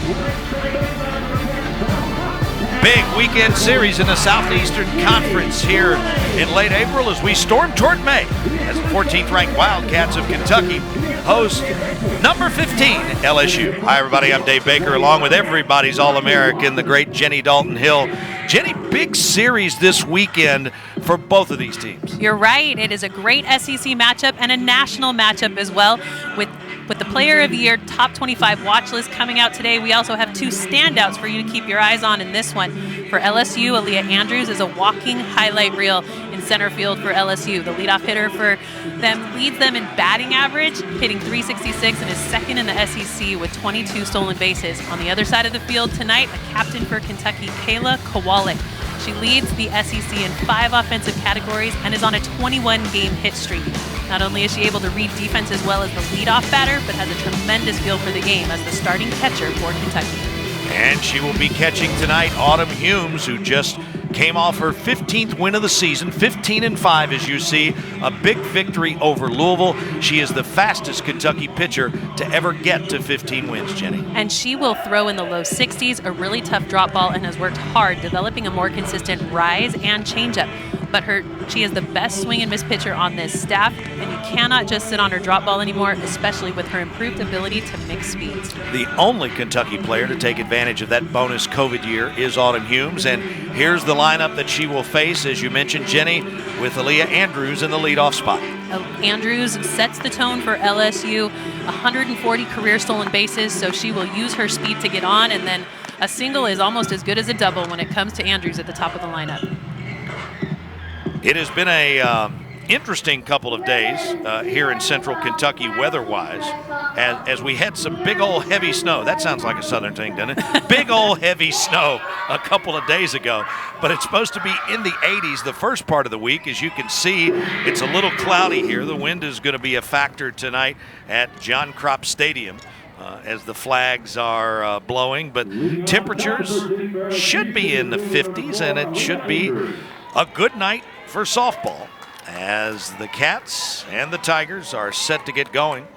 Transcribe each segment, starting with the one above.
Big weekend series in the Southeastern Conference here in late April as we storm toward May as the 14th ranked Wildcats of Kentucky host number 15 LSU. Hi everybody, I'm Dave Baker along with everybody's All-American, the great Jenny Dalton-Hill. Jenny, big series this weekend for both of these teams. You're right. It is a great SEC matchup and a national matchup as well with the Player of the Year Top 25 watch list coming out today. We also have two standouts for you to keep your eyes on in this one. For LSU, Aaliyah Andrews is a walking highlight reel in center field for LSU. The leadoff hitter for them leads them in batting average, hitting .366 and is second in the SEC with 22 stolen bases. On the other side of the field tonight, a captain for Kentucky, Kayla Kowalik. She leads the SEC in 5 offensive categories and is on a 21-game hit streak. Not only is she able to read defense as well as the leadoff batter, but has a tremendous feel for the game as the starting catcher for Kentucky. And she will be catching tonight Autumn Humes, who just came off her 15th win of the season, 15-5 as you see, a big victory over Louisville. She is the fastest Kentucky pitcher to ever get to 15 wins, Jenny. And she will throw in the low 60s, a really tough drop ball, and has worked hard developing a more consistent rise and changeup. But she is the best swing and miss pitcher on this staff, and you cannot just sit on her drop ball anymore, especially with her improved ability to mix speeds. The only Kentucky player to take advantage of that bonus COVID year is Autumn Humes, and here's the lineup that she will face, as you mentioned, Jenny, with Aaliyah Andrews in the leadoff spot. Andrews sets the tone for LSU, 140 career stolen bases, so she will use her speed to get on, and then a single is almost as good as a double when it comes to Andrews at the top of the lineup. It has been a interesting couple of days here in central Kentucky weather-wise as we had some big old heavy snow. That sounds like a southern thing, doesn't it? Big old heavy snow a couple of days ago. But it's supposed to be in the 80s the first part of the week. As you can see, it's a little cloudy here. The wind is going to be a factor tonight at John Kropp Stadium as the flags are blowing. But temperatures should be in the 50s, and it should be a good night for softball as the Cats and the Tigers are set to get going.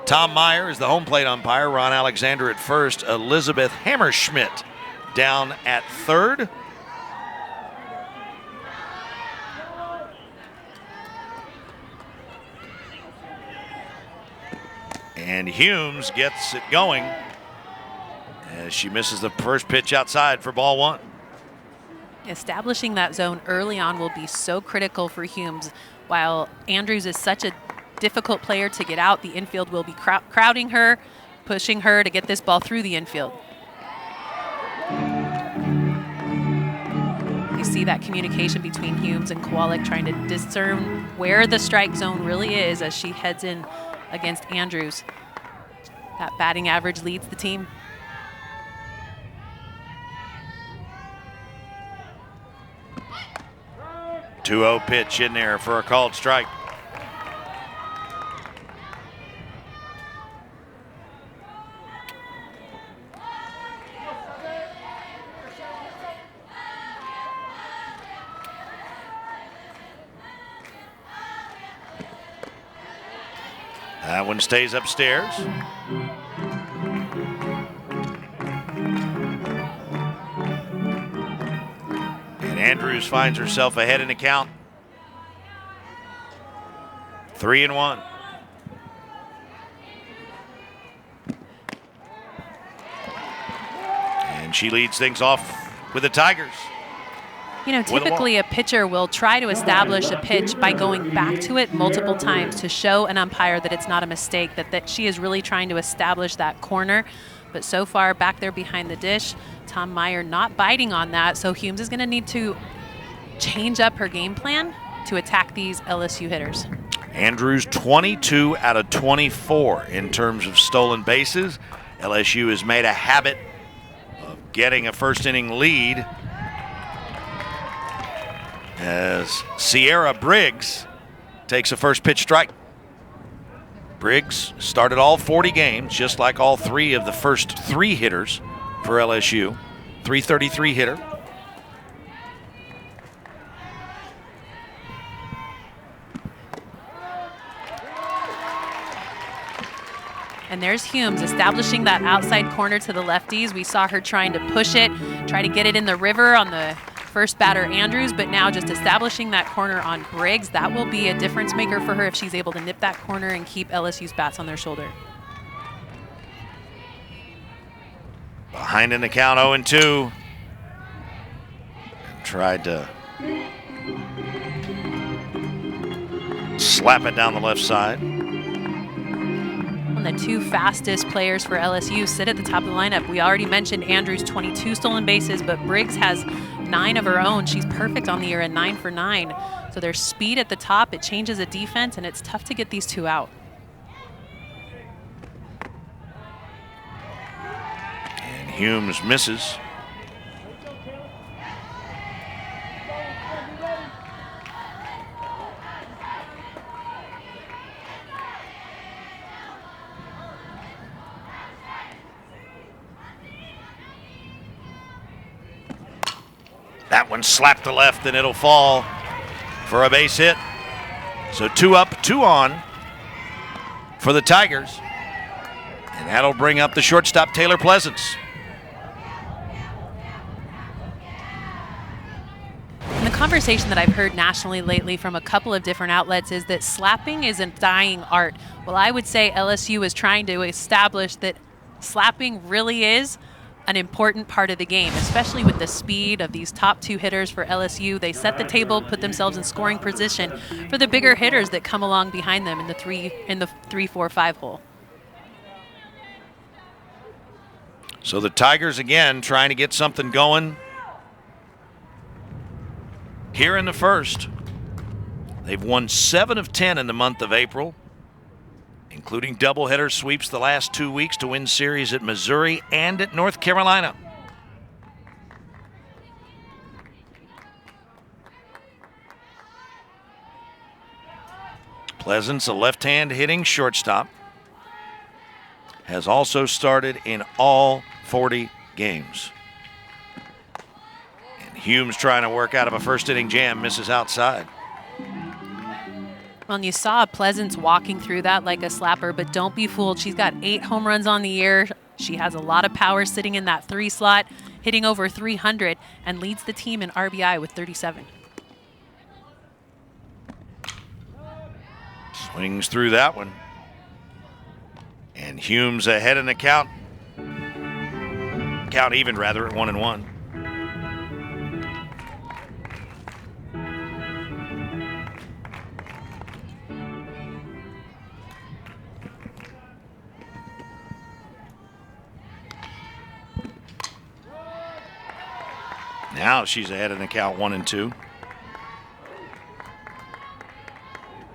Tom Meyer is the home plate umpire. Ron Alexander at first. Elizabeth Hammerschmidt down at third. And Humes gets it going as she misses the first pitch outside for ball one. Establishing that zone early on will be so critical for Humes. While Andrews is such a difficult player to get out, the infield will be crowding her, pushing her to get this ball through the infield. You see that communication between Humes and Kowalik trying to discern where the strike zone really is as she heads in against Andrews. That batting average leads the team. Two-0 pitch in there for a called strike. That one stays upstairs. And Andrews finds herself ahead in the count. 3-1. And she leads things off with the Tigers. You know, typically a pitcher will try to establish a pitch by going back to it multiple times to show an umpire that it's not a mistake, that she is really trying to establish that corner. But so far back there behind the dish, Tom Meyer not biting on that, so Humes is going to need to change up her game plan to attack these LSU hitters. Andrews 22 out of 24 in terms of stolen bases. LSU has made a habit of getting a first inning lead as Sierra Briggs takes a first pitch strike. Briggs started all 40 games, just like all 3 of the first 3 hitters for LSU. .333 hitter. And there's Humes establishing that outside corner to the lefties. We saw her trying to push it, try to get it in the river on the first batter, Andrews, but now just establishing that corner on Briggs. That will be a difference maker for her if she's able to nip that corner and keep LSU's bats on their shoulder. Behind in the count, 0-2. Tried to slap it down the left side. And the two fastest players for LSU sit at the top of the lineup. We already mentioned Andrews' 22 stolen bases, but Briggs has 9 of her own. She's perfect on the year at 9 for 9. So there's speed at the top. It changes a defense, and it's tough to get these two out. And Humes misses. That one slapped to left, and it'll fall for a base hit. So 2 up, 2 on for the Tigers. And that'll bring up the shortstop, Taylor Pleasance. And the conversation that I've heard nationally lately from a couple of different outlets is that slapping is a dying art. Well, I would say LSU is trying to establish that slapping really is an important part of the game, especially with the speed of these top 2 hitters for LSU. They set the table, put themselves in scoring position for the bigger hitters that come along behind them in the 3, 4, 5 hole. So the Tigers again trying to get something going here in the first. They've won 7 of 10 in the month of April, including doubleheader sweeps the last 2 weeks to win series at Missouri and at North Carolina. Pleasance, a left-hand hitting shortstop, has also started in all 40 games. And Humes trying to work out of a first-inning jam, misses outside. Well, and you saw Pleasance walking through that like a slapper, but don't be fooled. She's got 8 home runs on the year. She has a lot of power sitting in that 3 slot, hitting over 300, and leads the team in RBI with 37. Swings through that one. And Humes ahead in the count. Count even, rather, at 1-1. Now she's ahead in the count, 1-2.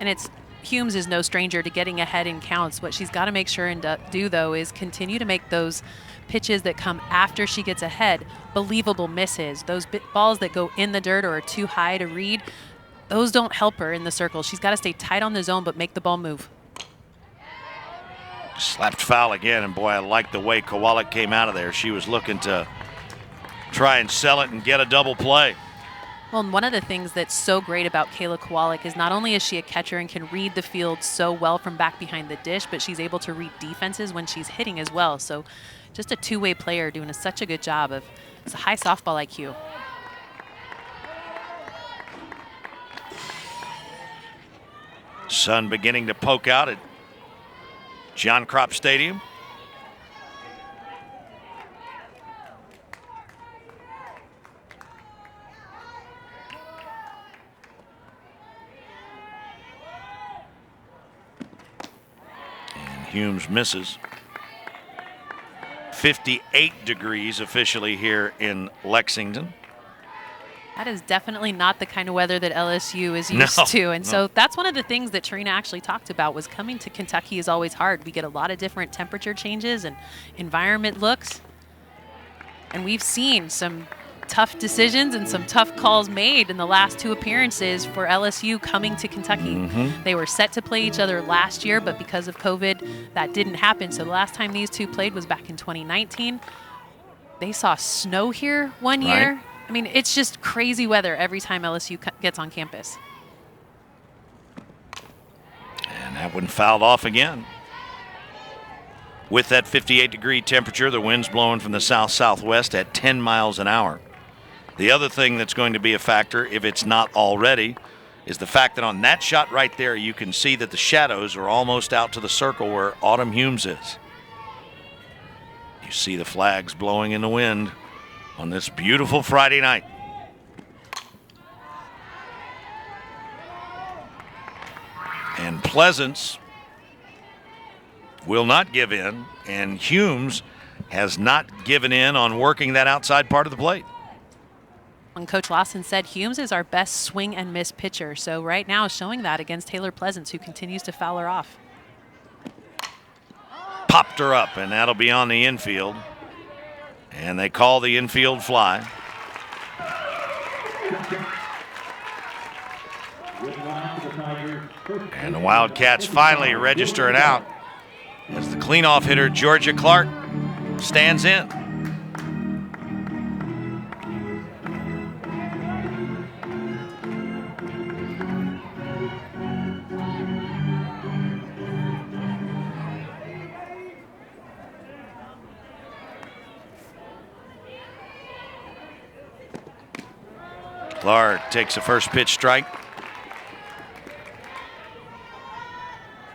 And it's Humes is no stranger to getting ahead in counts. What she's got to make sure and do, though, is continue to make those pitches that come after she gets ahead believable misses. Those balls that go in the dirt or are too high to read, those don't help her in the circle. She's got to stay tight on the zone but make the ball move. Slapped foul again, and boy, I like the way Kowalik came out of there. She was looking to try and sell it and get a double play. Well, and one of the things that's so great about Kayla Kowalik is not only is she a catcher and can read the field so well from back behind the dish, but she's able to read defenses when she's hitting as well. So just a two-way player doing such a good job of it's a high softball IQ. Sun beginning to poke out at John Kropp Stadium. Humes misses. 58 degrees officially here in Lexington. That is definitely not the kind of weather that LSU is used to. And so that's one of the things that Tarina actually talked about was coming to Kentucky is always hard. We get a lot of different temperature changes and environment looks. And we've seen some tough decisions and some tough calls made in the last 2 appearances for LSU coming to Kentucky. They were set to play each other last year, but because of COVID, that didn't happen. So the last time these two played was back in 2019. They saw snow here one year. I mean, it's just crazy weather every time LSU gets on campus. And that one fouled off again. With that 58-degree temperature, the wind's blowing from the south-southwest at 10 miles an hour. The other thing that's going to be a factor, if it's not already, is the fact that on that shot right there, you can see that the shadows are almost out to the circle where Autumn Humes is. You see the flags blowing in the wind on this beautiful Friday night. And Pleasance will not give in, and Humes has not given in on working that outside part of the plate. When Coach Lawson said Humes is our best swing and miss pitcher, so right now showing that against Taylor Pleasance, who continues to foul her off. Popped her up, and that'll be on the infield. And they call the infield fly. And the Wildcats finally register it out as the cleanoff hitter, Georgia Clark, stands in. Clark takes a first pitch strike.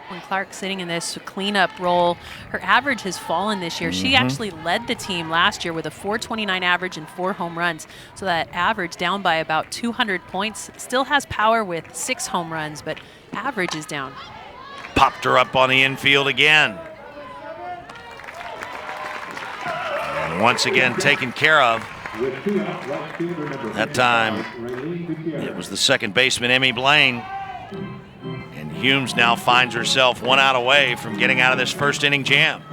When Clark sitting in this cleanup role, her average has fallen this year. She actually led the team last year with a .429 average and 4 home runs. So that average down by about 200 points. Still has power with 6 home runs, but average is down. Popped her up on the infield again. And once again taken care of. That time it was the second baseman, Emmy Blaine. And Humes now finds herself 1 out away from getting out of this first inning jam.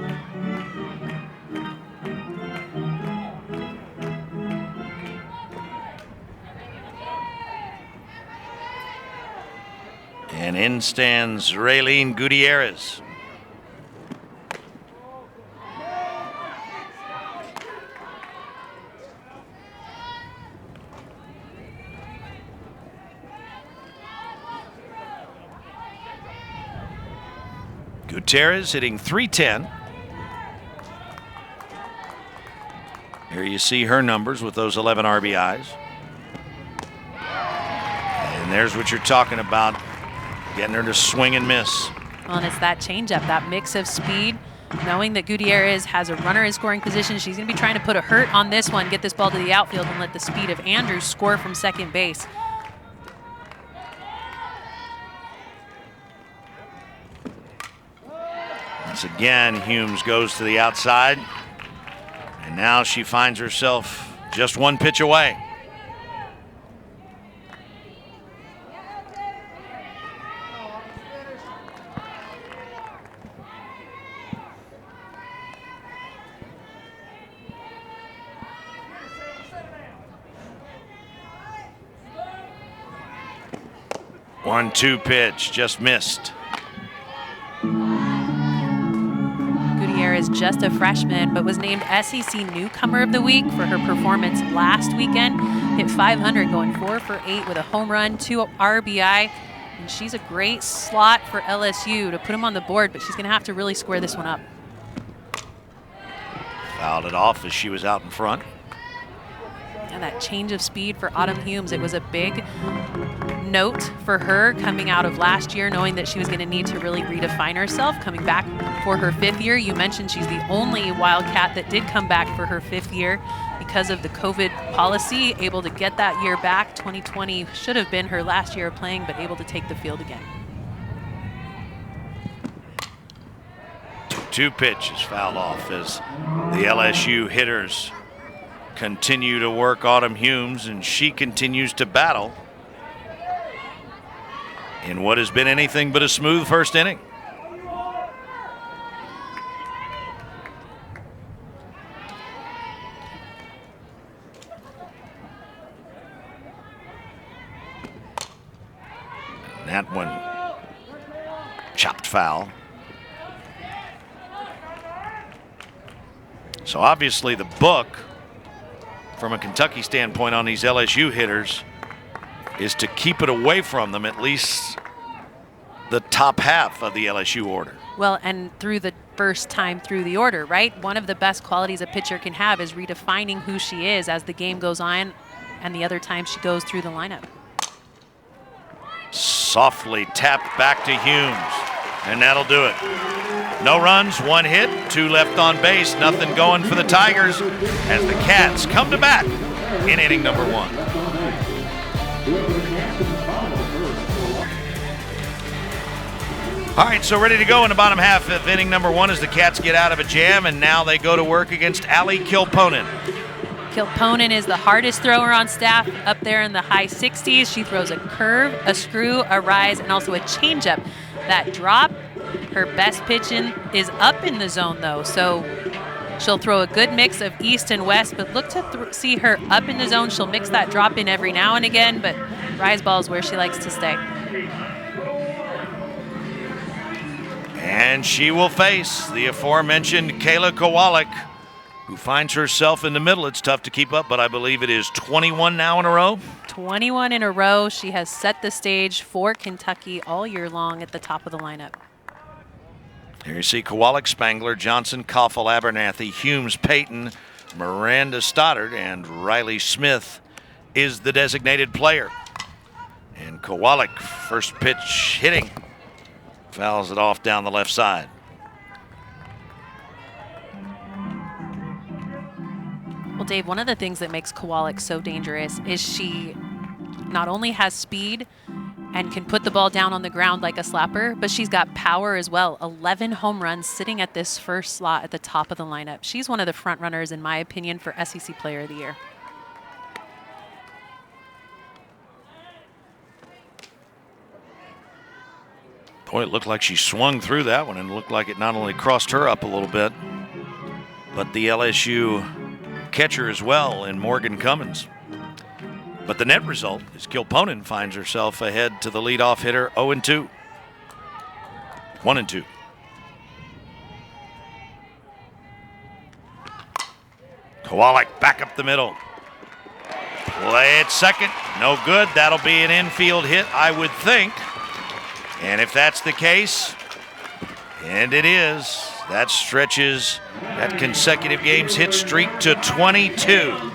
And in stands Raylene Gutierrez. Gutierrez hitting .310. Here you see her numbers with those 11 RBIs. And there's what you're talking about, getting her to swing and miss. Well, and it's that changeup, that mix of speed, knowing that Gutierrez has a runner in scoring position. She's going to be trying to put a hurt on this one, get this ball to the outfield, and let the speed of Andrews score from second base. Once again, Humes goes to the outside, and now she finds herself just 1 pitch away. One-two pitch, just missed. Is just a freshman, but was named SEC Newcomer of the Week for her performance last weekend. Hit .500, going 4 for 8 with a home run, 2 RBI, and she's a great slot for LSU to put them on the board, but she's going to have to really square this one up. Fouled it off as she was out in front. And that change of speed for Autumn Humes, it was a big note for her coming out of last year, knowing that she was going to need to really redefine herself coming back for her 5th year. You mentioned she's the only Wildcat that did come back for her 5th year because of the COVID policy, able to get that year back. 2020 should have been her last year of playing, but able to take the field again. 2 pitches fouled off as the LSU hitters continue to work Autumn Humes, and she continues to battle in what has been anything but a smooth first inning. And that one chopped foul. So obviously the book, from a Kentucky standpoint on these LSU hitters, is to keep it away from them, at least the top half of the LSU order. Well, and through the first time through the order, right? One of the best qualities a pitcher can have is redefining who she is as the game goes on and the other time she goes through the lineup. Softly tapped back to Humes, and that'll do it. No runs, 1 hit, 2 left on base, nothing going for the Tigers as the Cats come to bat in inning number 1. All right, so ready to go in the bottom half of inning number 1 as the Cats get out of a jam, and now they go to work against Allie Kilponen. Kilponen is the hardest thrower on staff, up there in the high 60s. She throws a curve, a screw, a rise, and also a changeup. That drop, her best pitching is up in the zone, though, so she'll throw a good mix of east and west, but look to see her up in the zone. She'll mix that drop in every now and again, but rise ball is where she likes to stay. And she will face the aforementioned Kayla Kowalik, who finds herself in the middle. It's tough to keep up, but I believe it is 21 now in a row. 21 in a row. She has set the stage for Kentucky all year long at the top of the lineup. Here you see Kowalik, Spangler, Johnson, Koffel, Abernathy, Humes, Payton, Miranda Stoddard, and Riley Smith is the designated player. And Kowalik, first pitch hitting, fouls it off down the left side. Well, Dave, one of the things that makes Kowalik so dangerous is she not only has speed and can put the ball down on the ground like a slapper, but she's got power as well. 11 home runs sitting at this first slot at the top of the lineup. She's one of the front runners, in my opinion, for SEC Player of the Year. Boy, it looked like she swung through that one, and it looked like it not only crossed her up a little bit, but the LSU catcher as well in Morgan Cummins. But the net result is Kilponen finds herself ahead to the leadoff hitter 0-2. 1-2. Kowalik back up the middle. Play at second. No good. That'll be an infield hit, I would think. And if that's the case, and it is, that stretches that consecutive games hit streak to 22.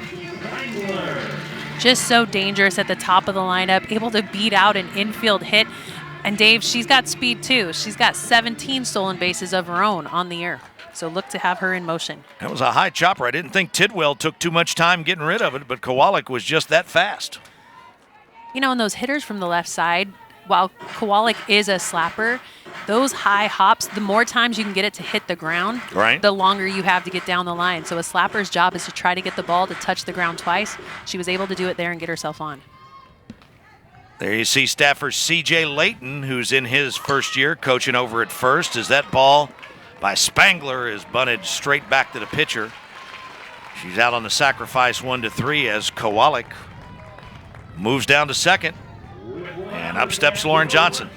Just so dangerous at the top of the lineup, able to beat out an infield hit. And Dave, she's got speed too. She's got 17 stolen bases of her own on the year. So look to have her in motion. That was a high chopper. I didn't think Tidwell took too much time getting rid of it, but Kowalik was just that fast. You know, and those hitters from the left side, while Kowalik is a slapper, those high hops, the more times you can get it to hit the ground, right, the longer you have to get down the line. So a slapper's job is to try to get the ball to touch the ground twice. She was able to do it there and get herself on. There you see staffer C.J. Layton, who's in his first year coaching over at first, as that ball by Spangler is bunted straight back to the pitcher. She's out on the sacrifice 1-3 as Kowalik moves down to second. And up steps Lauren Johnson.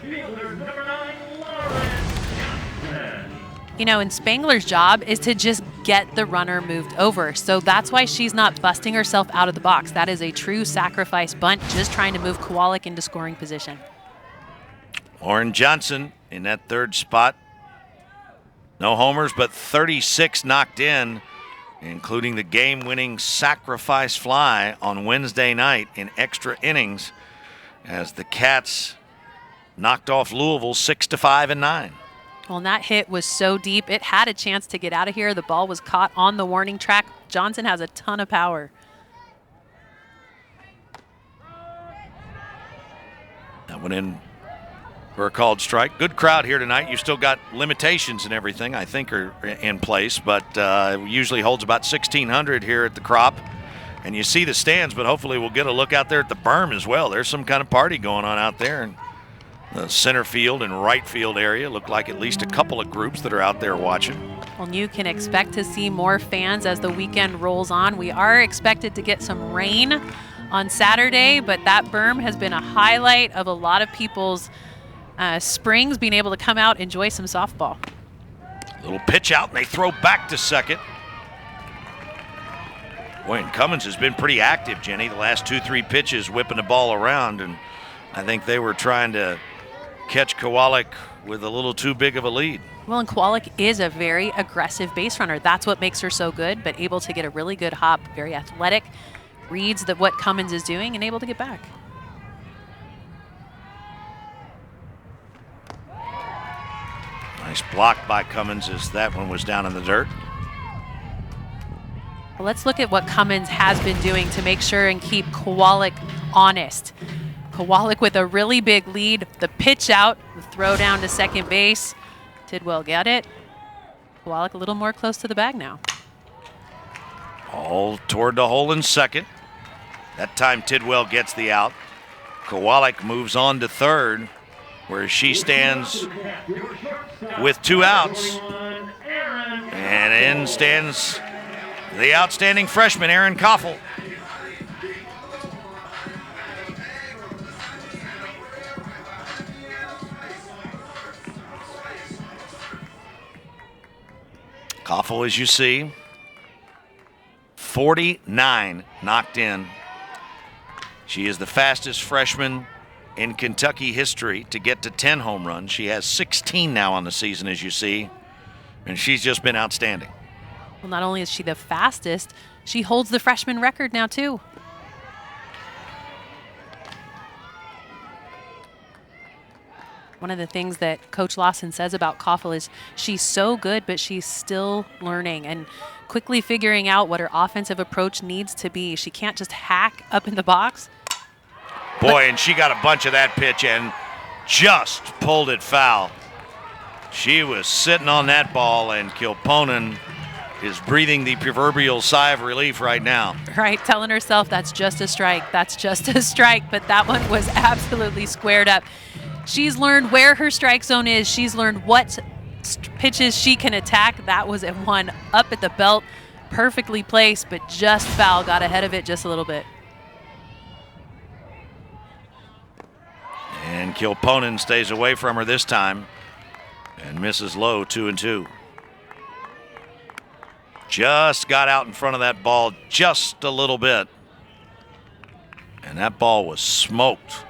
You know, and Spangler's job is to just get the runner moved over. So that's why she's not busting herself out of the box. That is a true sacrifice bunt, just trying to move Kowalik into scoring position. Lauren Johnson in that third spot. No homers, but 36 knocked in, including the game-winning sacrifice fly on Wednesday night in extra innings, as the Cats knocked off Louisville 6-5 and 9. Well, and that hit was so deep, it had a chance to get out of here. The ball was caught on the warning track. Johnson has a ton of power. That went in for a called strike. Good crowd here tonight. You still got limitations and everything, I think, are in place, but usually holds about 1,600 here at the Crop. And you see the stands, but hopefully we'll get a look out there at the berm as well. There's some kind of party going on out there in the center field and right field area. Look like at least a couple of groups that are out there watching. Well, you can expect to see more fans as the weekend rolls on. We are expected to get some rain on Saturday, but that berm has been a highlight of a lot of people's springs, being able to come out, enjoy some softball. Little pitch out, and they throw back to second. Boy, and Cummins has been pretty active, Jenny, the last 2-3 pitches, whipping the ball around, and I think they were trying to catch Kowalik with a little too big of a lead. Well, and Kowalik is a very aggressive base runner. That's what makes her so good, but able to get a really good hop, very athletic, reads what Cummins is doing, and able to get back. Nice block by Cummins as that one was down in the dirt. Well, let's look at what Cummins has been doing to make sure and keep Kowalik honest. Kowalik with a really big lead, the pitch out, the throw down to second base. Tidwell got it. Kowalik a little more close to the bag now. All toward the hole in second. That time Tidwell gets the out. Kowalik moves on to third, where she stands with 2 outs. And in stands the outstanding freshman, Aaron Koffel. Koffel, as you see, 49 knocked in. She is the fastest freshman in Kentucky history to get to 10 home runs. She has 16 now on the season, as you see, and she's just been outstanding. Well, not only is she the fastest, she holds the freshman record now, too. One of the things that Coach Lawson says about Koffel is she's so good, but she's still learning and quickly figuring out what her offensive approach needs to be. She can't just hack up in the box. Boy, and she got a bunch of that pitch and just pulled it foul. She was sitting on that ball, and Kilponen is breathing the proverbial sigh of relief right now. Right, telling herself that's just a strike, that's just a strike, but that one was absolutely squared up. She's learned where her strike zone is. She's learned what pitches she can attack. That was a one up at the belt, perfectly placed, but just foul, got ahead of it just a little bit. And Kilponen stays away from her this time and misses low, 2-2. Just got out in front of that ball just a little bit. And that ball was smoked.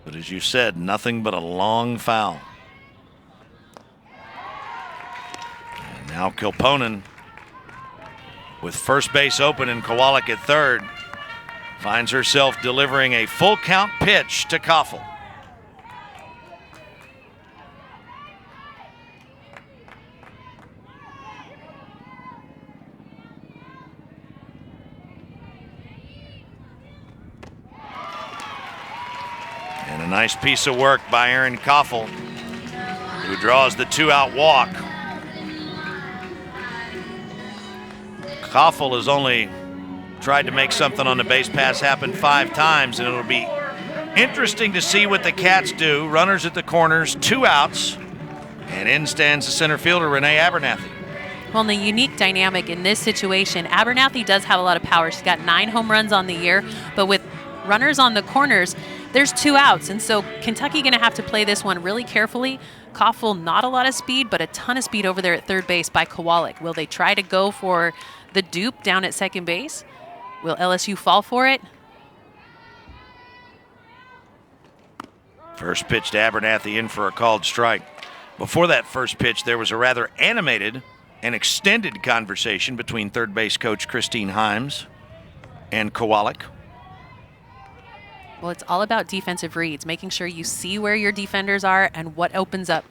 But as you said, nothing but a long foul. And now Kilponen with first base open and Kowalik at third finds herself delivering a full count pitch to Koffel. And a nice piece of work by Aaron Koffel, who draws the 2-out walk. Koffel has only tried to make something on the base pass happen 5 times, and it'll be interesting to see what the Cats do. Runners at the corners, 2 outs, and in stands the center fielder, Renee Abernathy. Well, and the unique dynamic in this situation, Abernathy does have a lot of power. She's got 9 home runs on the year, but with runners on the corners, there's 2 outs, and so Kentucky going to have to play this one really carefully. Koffel, not a lot of speed, but a ton of speed over there at third base by Kowalik. Will they try to go for the dupe down at second base? Will LSU fall for it? First pitch to Abernathy, in for a called strike. Before that first pitch, there was a rather animated and extended conversation between third base coach Christine Himes and Kowalik. Well, it's all about defensive reads, making sure you see where your defenders are and what opens up.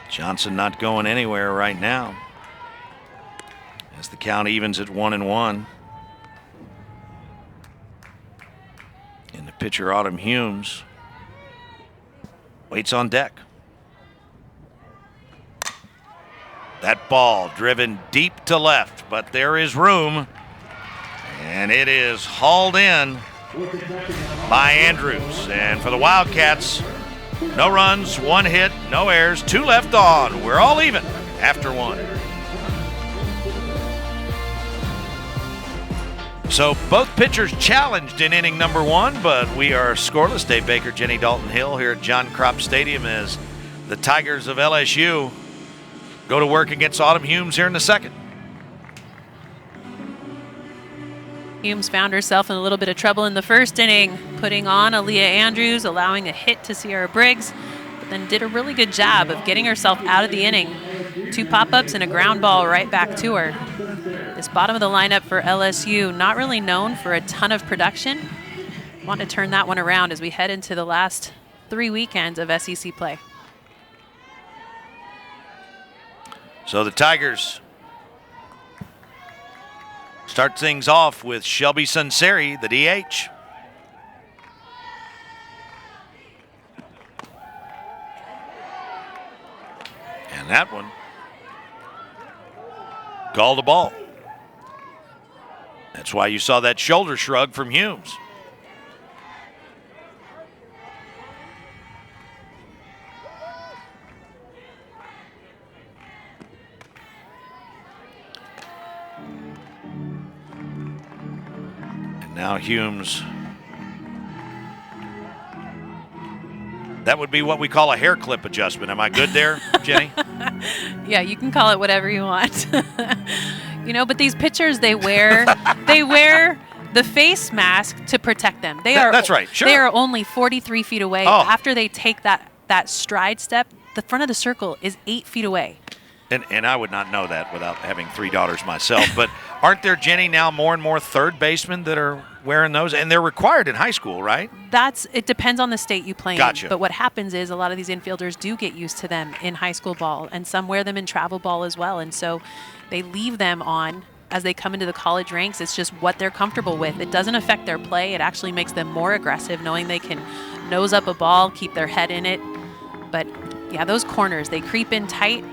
Johnson not going anywhere right now, as the count evens at 1-1. And the pitcher, Autumn Humes, waits on deck. That ball driven deep to left, but there is room, and it is hauled in by Andrews. And for the Wildcats, no runs, 1 hit, no errors, 2 left on. We're all even after 1. So both pitchers challenged in inning number 1, but we are scoreless. Dave Baker, Jenny Dalton Hill here at John Kropp Stadium as the Tigers of LSU go to work against Autumn Humes here in the second. Humes found herself in a little bit of trouble in the first inning, putting on Aaliyah Andrews, allowing a hit to Sierra Briggs. but then did a really good job of getting herself out of the inning. 2 pop-ups and a ground ball right back to her. This bottom of the lineup for LSU, not really known for a ton of production. Want to turn that one around as we head into the last 3 weekends of SEC play. So the Tigers start things off with Shelby Sunseri, the DH. And that one called the ball. That's why you saw that shoulder shrug from Humes. And now Humes. That would be what we call a hair clip adjustment. Am I good there, Jenny? Yeah, you can call it whatever you want. But these pitchers, they wear the face mask to protect them. That's right. Sure. They are only 43 feet away. After they take that stride step, the front of the circle is 8 feet away. And I would not know that without having 3 daughters myself. But aren't there, Jenny, now more and more third basemen that are wearing those? And they're required in high school, right? It depends on the state you play Gotcha. in. But what happens is a lot of these infielders do get used to them in high school ball, and some wear them in travel ball as well. And so they leave them on as they come into the college ranks. It's just what they're comfortable with. It doesn't affect their play. It actually makes them more aggressive, knowing they can nose up a ball, keep their head in it. But yeah, those corners, they creep in tight.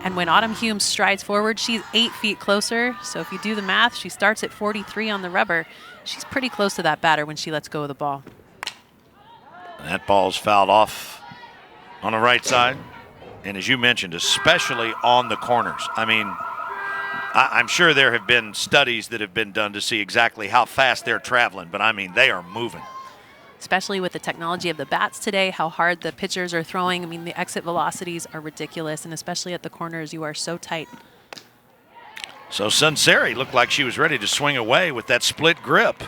And when Autumn Humes strides forward, she's 8 feet closer. So if you do the math, she starts at 43 on the rubber. She's pretty close to that batter when she lets go of the ball. That ball's fouled off on the right side. And as you mentioned, especially on the corners. I mean, I'm sure there have been studies that have been done to see exactly how fast they're traveling. But, I mean, they are moving. Especially with the technology of the bats today, how hard the pitchers are throwing. I mean, the exit velocities are ridiculous, and especially at the corners, you are so tight. So Sunseri looked like she was ready to swing away with that split grip.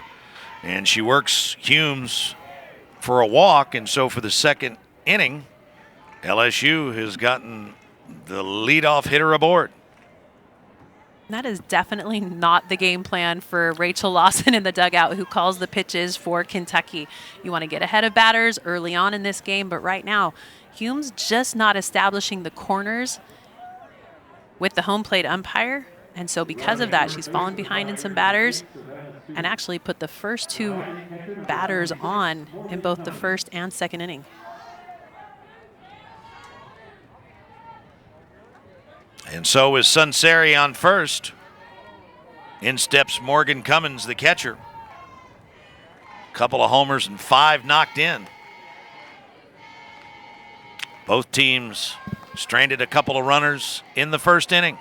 And she works Humes for a walk, and so for the second inning, LSU has gotten the leadoff hitter aboard. That is definitely not the game plan for Rachel Lawson in the dugout, who calls the pitches for Kentucky. You want to get ahead of batters early on in this game, but right now, Humes just not establishing the corners with the home plate umpire. And so because of that, she's fallen behind in some batters and actually put the first 2 batters on in both the first and second inning. And so is Sunseri on first. In steps Morgan Cummins, the catcher. Couple of homers and 5 knocked in. Both teams stranded a couple of runners in the first inning.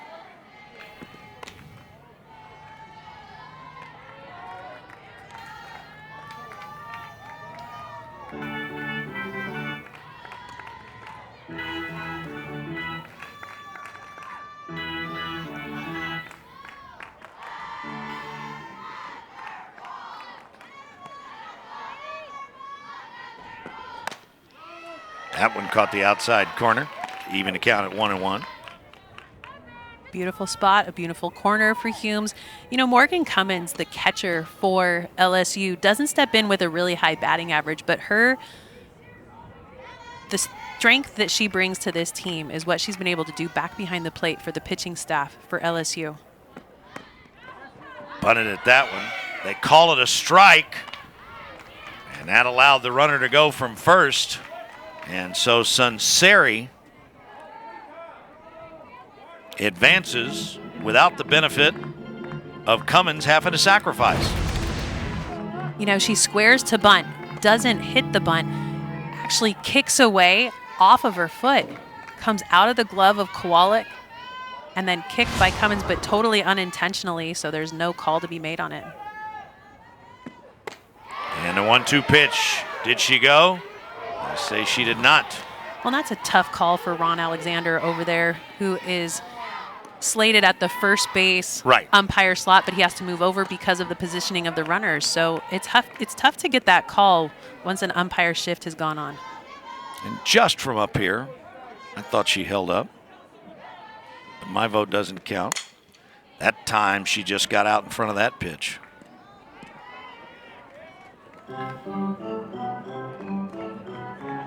That one caught the outside corner, even to count at 1-1. Beautiful spot, a beautiful corner for Humes. Morgan Cummins, the catcher for LSU, doesn't step in with a really high batting average, but the strength that she brings to this team is what she's been able to do back behind the plate for the pitching staff for LSU. Bunted at that one. They call it a strike, and that allowed the runner to go from first. And so Sunseri advances without the benefit of Cummins having to sacrifice. She squares to bunt, doesn't hit the bunt, actually kicks away off of her foot, comes out of the glove of Kowalik, and then kicked by Cummins, but totally unintentionally, so there's no call to be made on it. And the 1-2 pitch. Did she go? I say she did not. Well, that's a tough call for Ron Alexander over there, who is slated at the first base umpire slot, but he has to move over because of the positioning of the runners. So it's tough to get that call once an umpire shift has gone on. And just from up here, I thought she held up. But my vote doesn't count. That time she just got out in front of that pitch.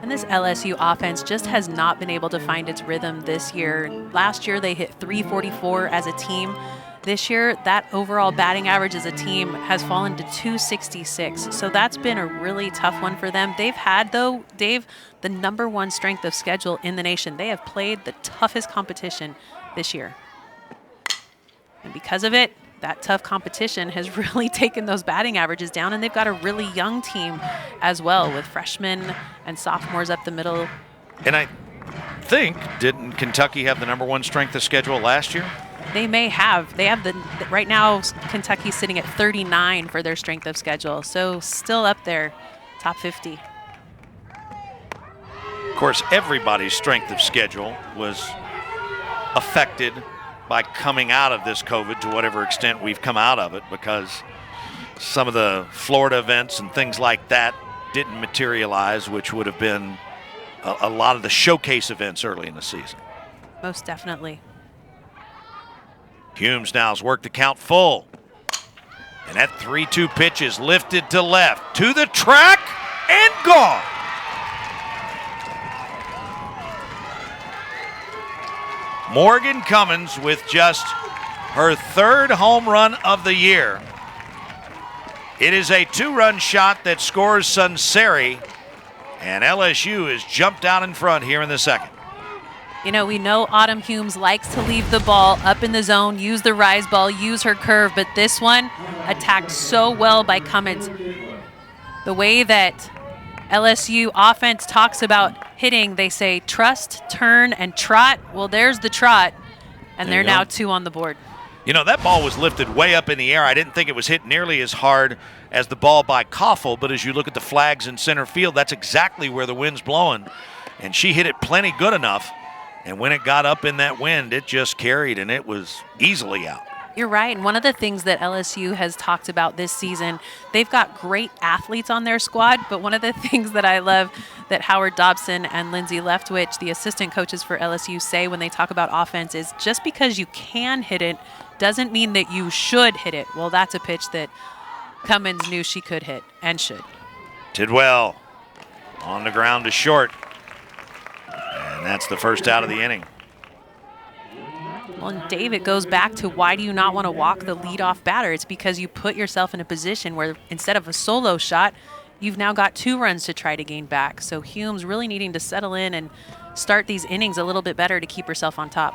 And this LSU offense just has not been able to find its rhythm this year. Last year they hit 344 as a team. This year, that overall batting average as a team has fallen to 266. So that's been a really tough one for them. They've had, though, Dave, the #1 strength of schedule in the nation. They have played the toughest competition this year. And because of it, that tough competition has really taken those batting averages down, and they've got a really young team as well with freshmen and sophomores up the middle. And I think, didn't Kentucky have the #1 strength of schedule last year? They may have. They have right now, Kentucky's sitting at 39 for their strength of schedule. So still up there, top 50. Of course, everybody's strength of schedule was affected by coming out of this COVID to whatever extent we've come out of it, because some of the Florida events and things like that didn't materialize, which would have been a lot of the showcase events early in the season. Most definitely. Humes now has worked the count full. And that 3-2 pitch is lifted to left, to the track, and gone. Morgan Cummins with just her 3rd home run of the year. It is a 2-run shot that scores Sunseri, and LSU has jumped out in front here in the 2nd. You know, we know Autumn Humes likes to leave the ball up in the zone, use the rise ball, use her curve, but this one attacked so well by Cummins. The way that LSU offense talks about hitting, they say trust, turn, and trot. Well, there's the trot, and they're now 2 on the board. You know, that ball was lifted way up in the air. I didn't think it was hit nearly as hard as the ball by Koffel, but as you look at the flags in center field, that's exactly where the wind's blowing, and she hit it plenty good enough. And when it got up in that wind, it just carried, and it was easily out. You're right. And one of the things that LSU has talked about this season, they've got great athletes on their squad, but one of the things that I love that Howard Dobson and Lindsay Leftwich, the assistant coaches for LSU, say when they talk about offense is just because you can hit it doesn't mean that you should hit it. Well, that's a pitch that Cummins knew she could hit and should. Tidwell on the ground to short. And that's the first out of the inning. Well, and Dave, it goes back to why do you not want to walk the leadoff batter? It's because you put yourself in a position where instead of a solo shot, you've now got 2 runs to try to gain back. So Humes really needing to settle in and start these innings a little bit better to keep herself on top.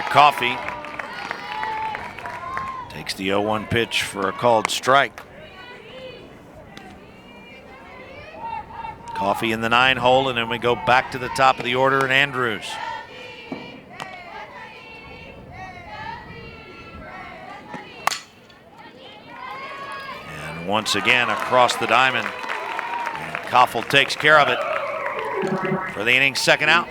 Coffee takes the 0-1 pitch for a called strike. Coffee in the 9 hole, and then we go back to the top of the order and Andrews. And once again across the diamond, and Koffel takes care of it for the inning's 2nd out.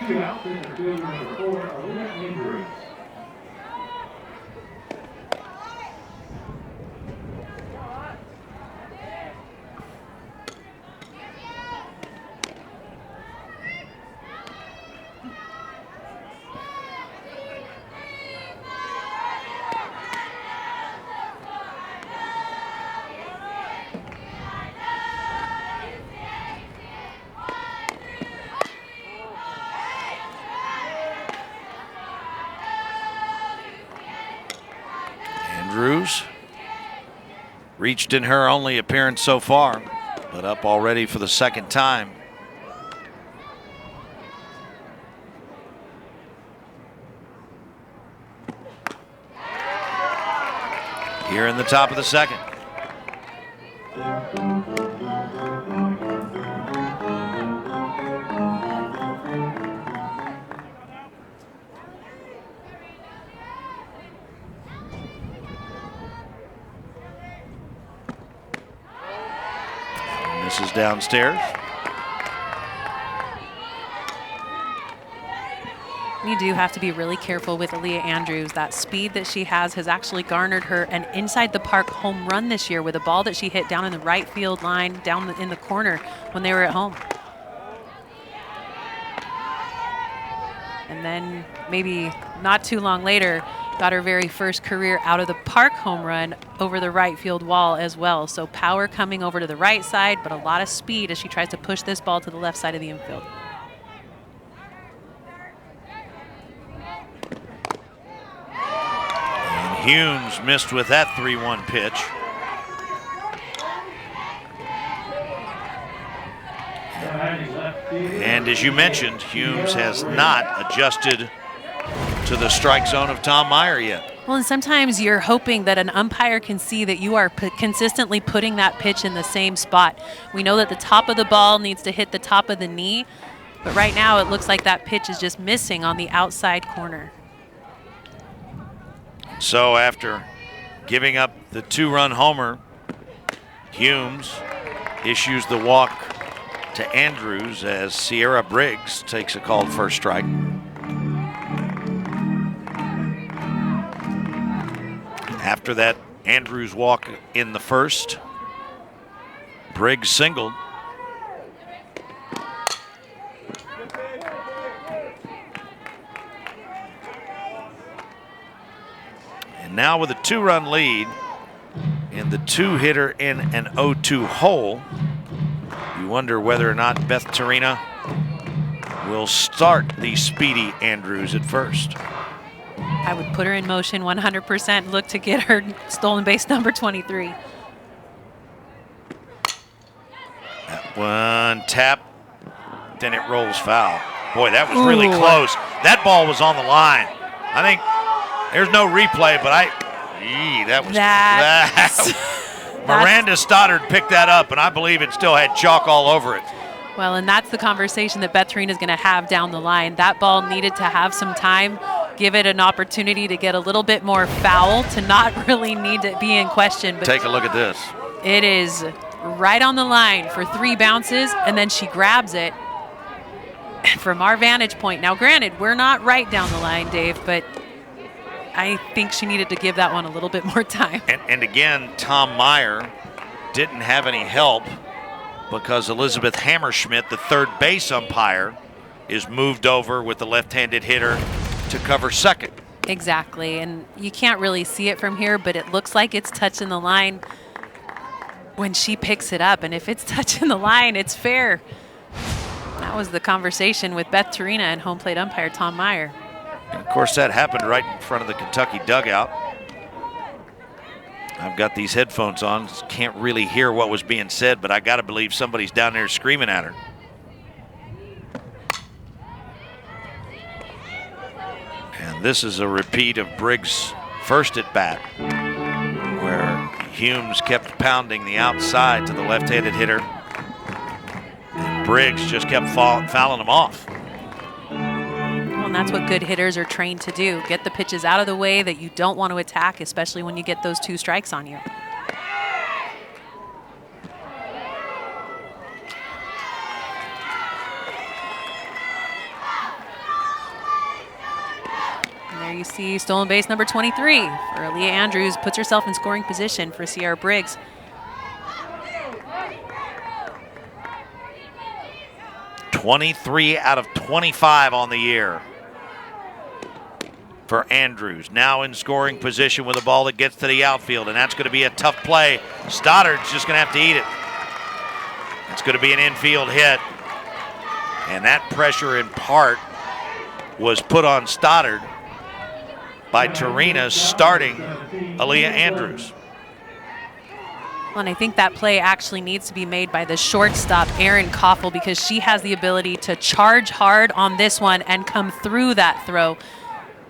Andrews reached in her only appearance so far, but up already for the 2nd time. Here in the top of the 2nd. This is downstairs. You do have to be really careful with Aaliyah Andrews. That speed that she has actually garnered her an inside the park home run this year with a ball that she hit down in the right field line, down in the corner when they were at home. And then maybe not too long later, got her very first career out of the park home run over the right field wall as well. So power coming over to the right side, but a lot of speed as she tries to push this ball to the left side of the infield. Humes missed with that 3-1 pitch. And as you mentioned, Humes has not adjusted to the strike zone of Tom Meyer yet. Well, and sometimes you're hoping that an umpire can see that you are consistently putting that pitch in the same spot. We know that the top of the ball needs to hit the top of the knee, but right now it looks like that pitch is just missing on the outside corner. So after giving up the 2-run homer, Humes issues the walk to Andrews as Sierra Briggs takes a called first strike. After that Andrews walk in the first, Briggs singled. Now with a 2-run lead and the 2-hitter in an 0-2 hole, you wonder whether or not Beth Torina will start the speedy Andrews at first. I would put her in motion 100%, look to get her stolen base number 23. That one tap, then it rolls foul. Boy, that was really close. That ball was on the line. I think there's no replay, but Miranda Stoddard picked that up, and I believe it still had chalk all over it. Well, and that's the conversation that Beth Torina is going to have down the line. That ball needed to have some time, give it an opportunity to get a little bit more foul, to not really need to be in question. But take a look at this. It is right on the line for 3 bounces, and then she grabs it from our vantage point. Now, granted, we're not right down the line, Dave, but I think she needed to give that one a little bit more time. And again, Tom Meyer didn't have any help because Elizabeth Hammerschmidt, the third base umpire, is moved over with the left-handed hitter to cover second. Exactly, and you can't really see it from here, but it looks like it's touching the line when she picks it up. And if it's touching the line, it's fair. That was the conversation with Beth Torina and home plate umpire Tom Meyer. And of course, that happened right in front of the Kentucky dugout. I've got these headphones on, can't really hear what was being said, but I got to believe somebody's down there screaming at her. And this is a repeat of Briggs' first at bat, where Humes kept pounding the outside to the left-handed hitter, and Briggs just kept fouling him off. And that's what good hitters are trained to do. Get the pitches out of the way that you don't want to attack, especially when you get those 2 strikes on you. And there you see stolen base number 23 for Aaliyah Andrews. Puts herself in scoring position for Sierra Briggs. .23 out of 25 on the year for Andrews. Now in scoring position with a ball that gets to the outfield, and that's going to be a tough play. Stoddard's just going to have to eat it. It's going to be an infield hit. And that pressure in part was put on Stoddard by Torina starting Aaliyah Andrews. Well, and I think that play actually needs to be made by the shortstop, Erin Koffel, because she has the ability to charge hard on this one and come through that throw.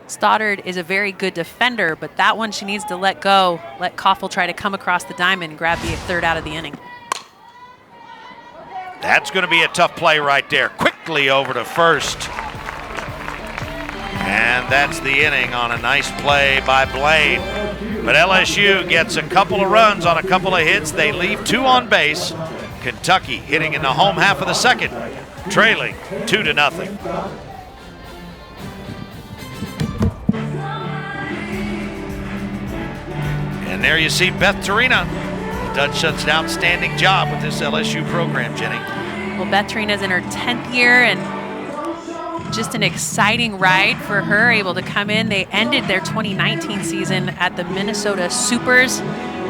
Stoddard is a very good defender, but that one she needs to let go. Let Koffel try to come across the diamond and grab the 3rd out of the inning. That's going to be a tough play right there. Quickly over to first. And that's the inning on a nice play by Blaine. But LSU gets a couple of runs on a couple of hits. They leave 2 on base. Kentucky hitting in the home half of the second, trailing 2-0. And there you see Beth Torina. Does such an outstanding job with this LSU program, Jenny. Well, Beth Torina's in her 10th year, and just an exciting ride for her, able to come in. They ended their 2019 season at the Minnesota Supers.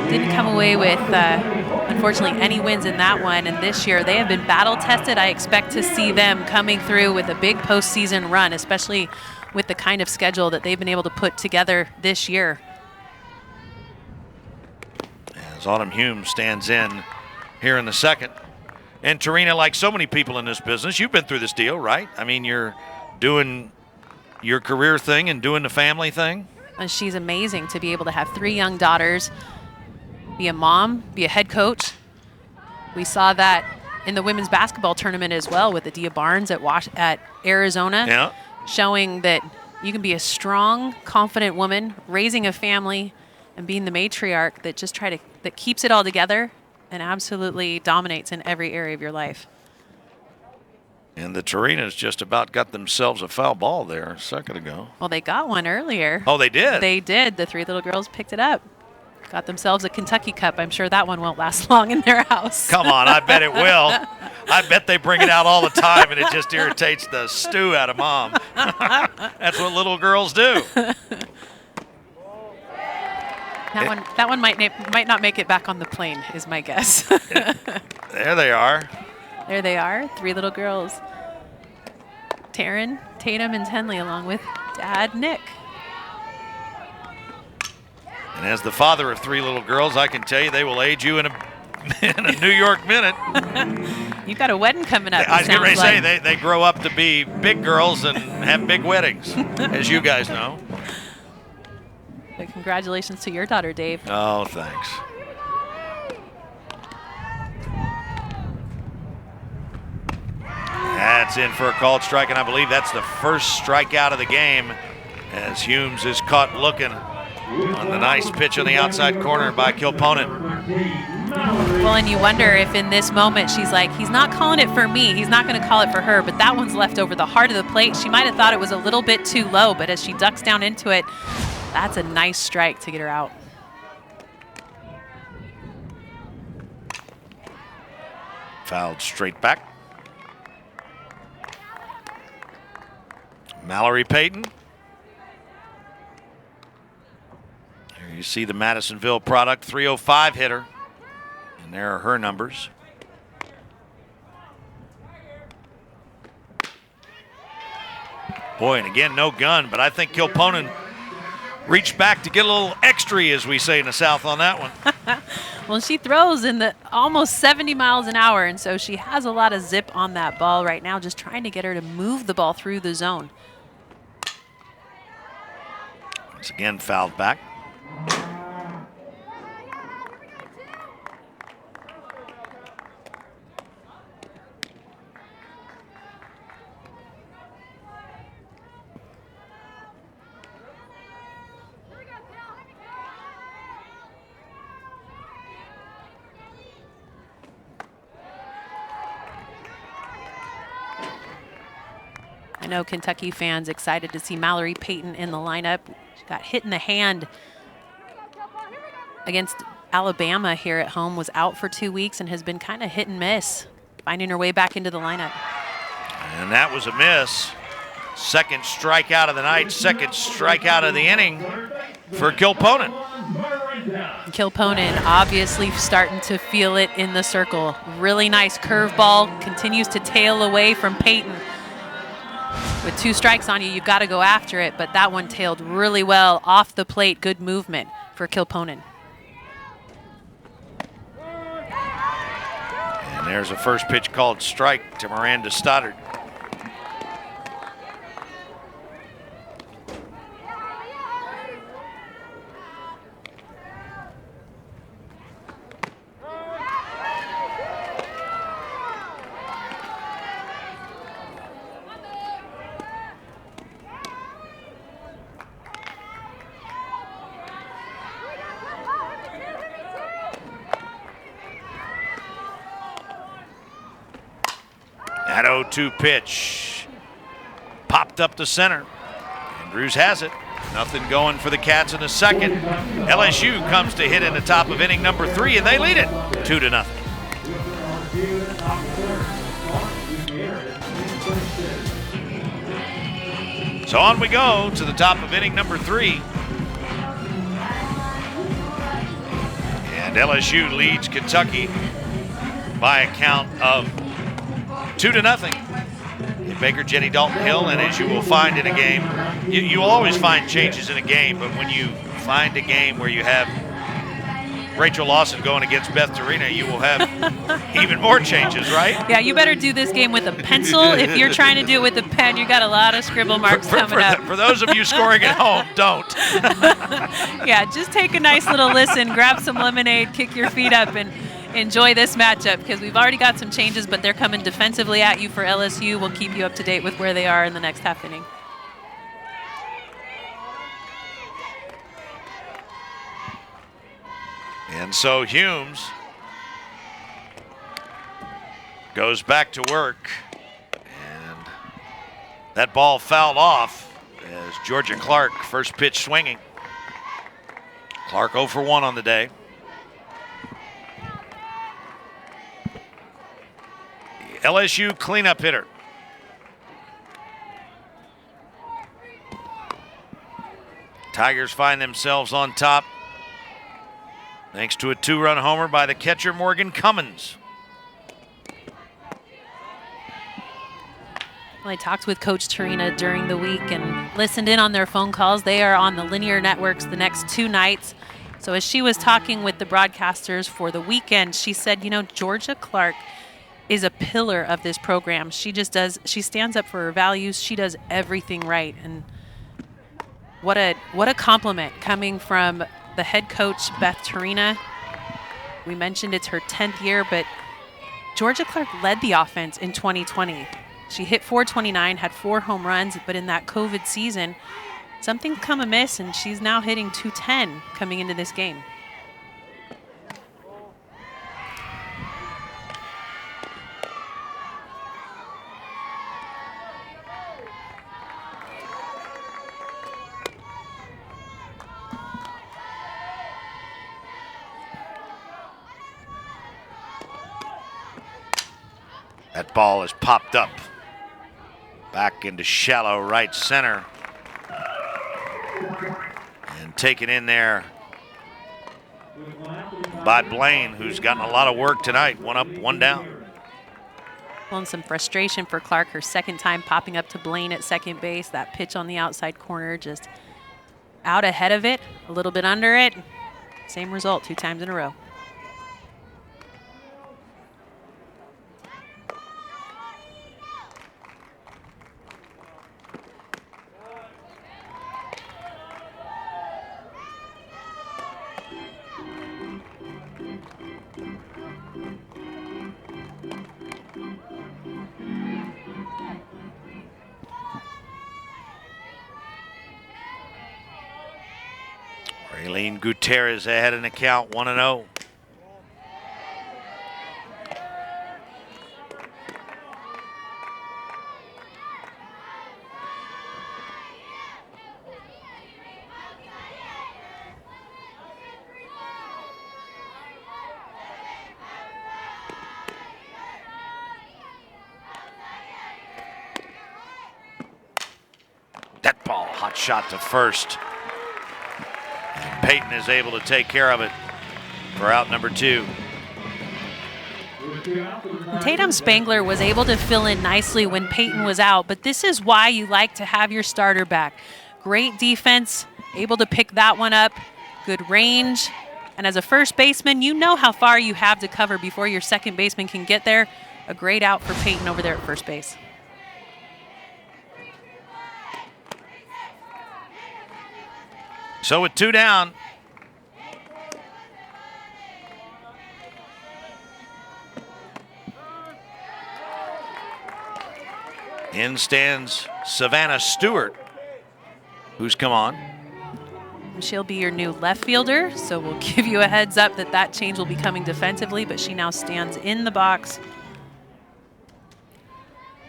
Didn't come away with, unfortunately, any wins in that one. And this year, they have been battle-tested. I expect to see them coming through with a big postseason run, especially with the kind of schedule that they've been able to put together this year. As Autumn Hume stands in here in the second. And Torina, like so many people in this business, you've been through this deal, right? I mean, you're doing your career thing and doing the family thing. And she's amazing to be able to have 3 young daughters, be a mom, be a head coach. We saw that in the women's basketball tournament as well with Adia Barnes at Arizona, showing that you can be a strong, confident woman, raising a family, and being the matriarch that keeps it all together and absolutely dominates in every area of your life. And the Torinas just about got themselves a foul ball there a second ago. Well, they got one earlier. Oh, they did? They did. The 3 little girls picked it up. Got themselves a Kentucky Cup. I'm sure that one won't last long in their house. Come on, I bet it will. I bet they bring it out all the time, and it just irritates the stew out of Mom. That's what little girls do. That one might not make it back on the plane, is my guess. There they are. There they are, 3 little girls. Taryn, Tatum, and Tenley, along with Dad, Nick. And as the father of 3 little girls, I can tell you they will age you in a New York minute. You've got a wedding coming up. I was getting ready to say, they grow up to be big girls and have big weddings, as you guys know. But congratulations to your daughter, Dave. Oh, thanks. That's in for a called strike, and I believe that's the first strikeout of the game as Humes is caught looking on the nice pitch on the outside corner by Kilponen. Well, and you wonder if in this moment she's like, he's not calling it for me. He's not going to call it for her, but that one's left over the heart of the plate. She might have thought it was a little bit too low, but as she ducks down into it, that's a nice strike to get her out. Fouled straight back. Mallory Payton. Here you see the Madisonville product, 305 hitter. And there are her numbers. Boy, and again, no gun, but I think Kilponen reached back to get a little extra, as we say in the South, on that one. Well, she throws in the almost 70 miles an hour, and so she has a lot of zip on that ball right now, just trying to get her to move the ball through the zone. Once again, fouled back. I know Kentucky fans excited to see Mallory Payton in the lineup. She got hit in the hand against Alabama here at home, was out for 2 weeks and has been kind of hit and miss, finding her way back into the lineup. And that was a miss. Second strikeout of the night, second strikeout of the inning for Kilponen. Kilponen obviously starting to feel it in the circle. Really nice curveball, continues to tail away from Payton. With 2 strikes on you, you've got to go after it, but that one tailed really well off the plate. Good movement for Kilponen. And there's a first pitch called strike to Miranda Stoddard. That 0-2 pitch popped up to center. Andrews has it. Nothing going for the Cats in the second. LSU comes to hit in the top of inning number 3, and they lead it 2-0. So on we go to the top of inning number 3. And LSU leads Kentucky by a count of 2-0. Baker, Jenny Dalton Hill, and as you will find in a game, you always find changes in a game, but when you find a game where you have Rachel Lawson going against Beth Torina, you will have even more changes, right? Yeah, you better do this game with a pencil. If you're trying to do it with a pen, you got a lot of scribble marks coming up. For those of you scoring at home, don't. Yeah, just take a nice little listen, grab some lemonade, kick your feet up, and enjoy this matchup because we've already got some changes, but they're coming defensively at you for LSU. We'll keep you up to date with where they are in the next half inning. And so Humes goes back to work, and that ball fouled off as Georgia Clark first pitch swinging. Clark 0 for 1 on the day. LSU cleanup hitter. Tigers find themselves on top thanks to a 2-run homer by the catcher Morgan Cummins. Well, I talked with Coach Torina during the week and listened in on their phone calls. They are on the linear networks the next 2 nights. So as she was talking with the broadcasters for the weekend, she said, you know, Georgia Clark is a pillar of this program. She stands up for her values. She does everything right. And what a compliment coming from the head coach, Beth Torina. We mentioned it's her 10th year, but Georgia Clark led the offense in 2020. She hit .429, had 4 home runs, but in that COVID season, something come amiss, and she's now hitting .210 coming into this game. That ball is popped up back into shallow right center and taken in there by Blaine, who's gotten a lot of work tonight. 1 up, 1 down. Well, and some frustration for Clark, her second time popping up to Blaine at second base. That pitch on the outside corner, just out ahead of it, a little bit under it. Same result 2 times in a row. Raylene Gutierrez ahead in the count, 1-0. That ball, hot shot to first. And Peyton is able to take care of it for out number 2. Tatum Spangler was able to fill in nicely when Peyton was out, but this is why you like to have your starter back. Great defense, able to pick that one up, good range, and as a first baseman, you know how far you have to cover before your second baseman can get there. A great out for Peyton over there at first base. So with 2 down, in stands Savannah Stewart, who's come on. She'll be your new left fielder, so we'll give you a heads up that change will be coming defensively, but she now stands in the box.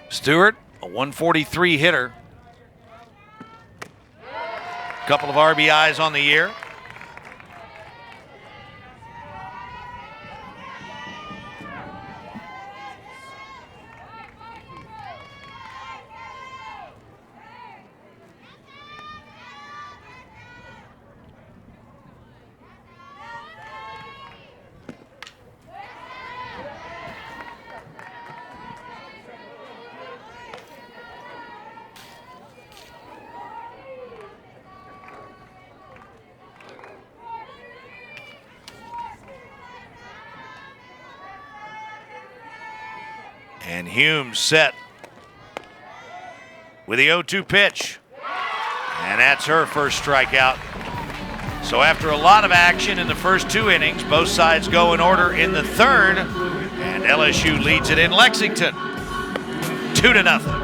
Stewart, a 143 hitter. Couple of RBIs on the year. And Humes set with the 0-2 pitch. And that's her first strikeout. So after a lot of action in the first 2 innings, both sides go in order in the third. And LSU leads it in Lexington, 2-0.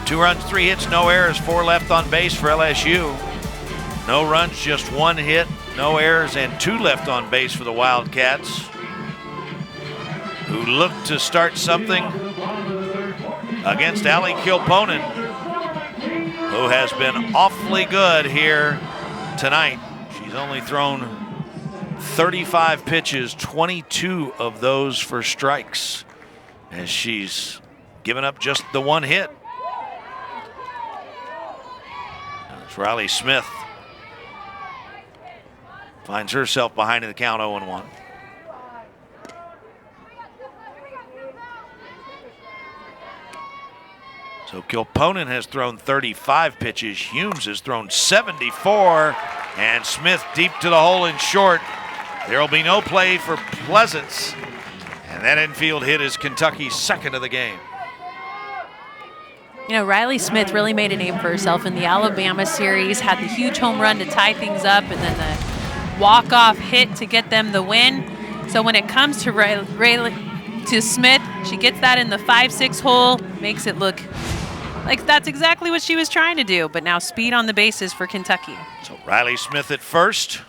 2 runs, 3 hits, no errors, 4 left on base for LSU. No runs, just 1 hit, no errors, and 2 left on base for the Wildcats, who look to start something against Allie Kilponen, who has been awfully good here tonight. She's only thrown 35 pitches, 22 of those for strikes, as she's given up just the 1 hit. Riley Smith finds herself behind in the count, 0-1. So Kilponen has thrown 35 pitches. Humes has thrown 74. And Smith deep to the hole and short. There will be no play for Pleasance. And that infield hit is Kentucky's second of the game. You know, Riley Smith really made a name for herself in the Alabama series, had the huge home run to tie things up, and then the walk-off hit to get them the win. So when it comes to Smith, she gets that in the 5-6 hole, makes it look like that's exactly what she was trying to do, but now speed on the bases for Kentucky. So Riley Smith at first,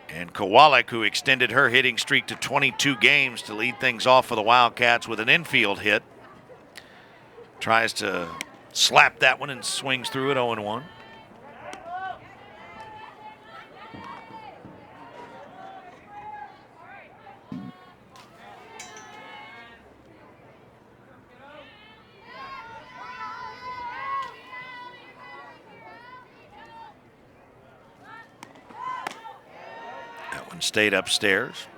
and Kowalik, who extended her hitting streak to 22 games to lead things off for the Wildcats with an infield hit. Tries to slap that one and swings through it, 0-1. That one stayed upstairs.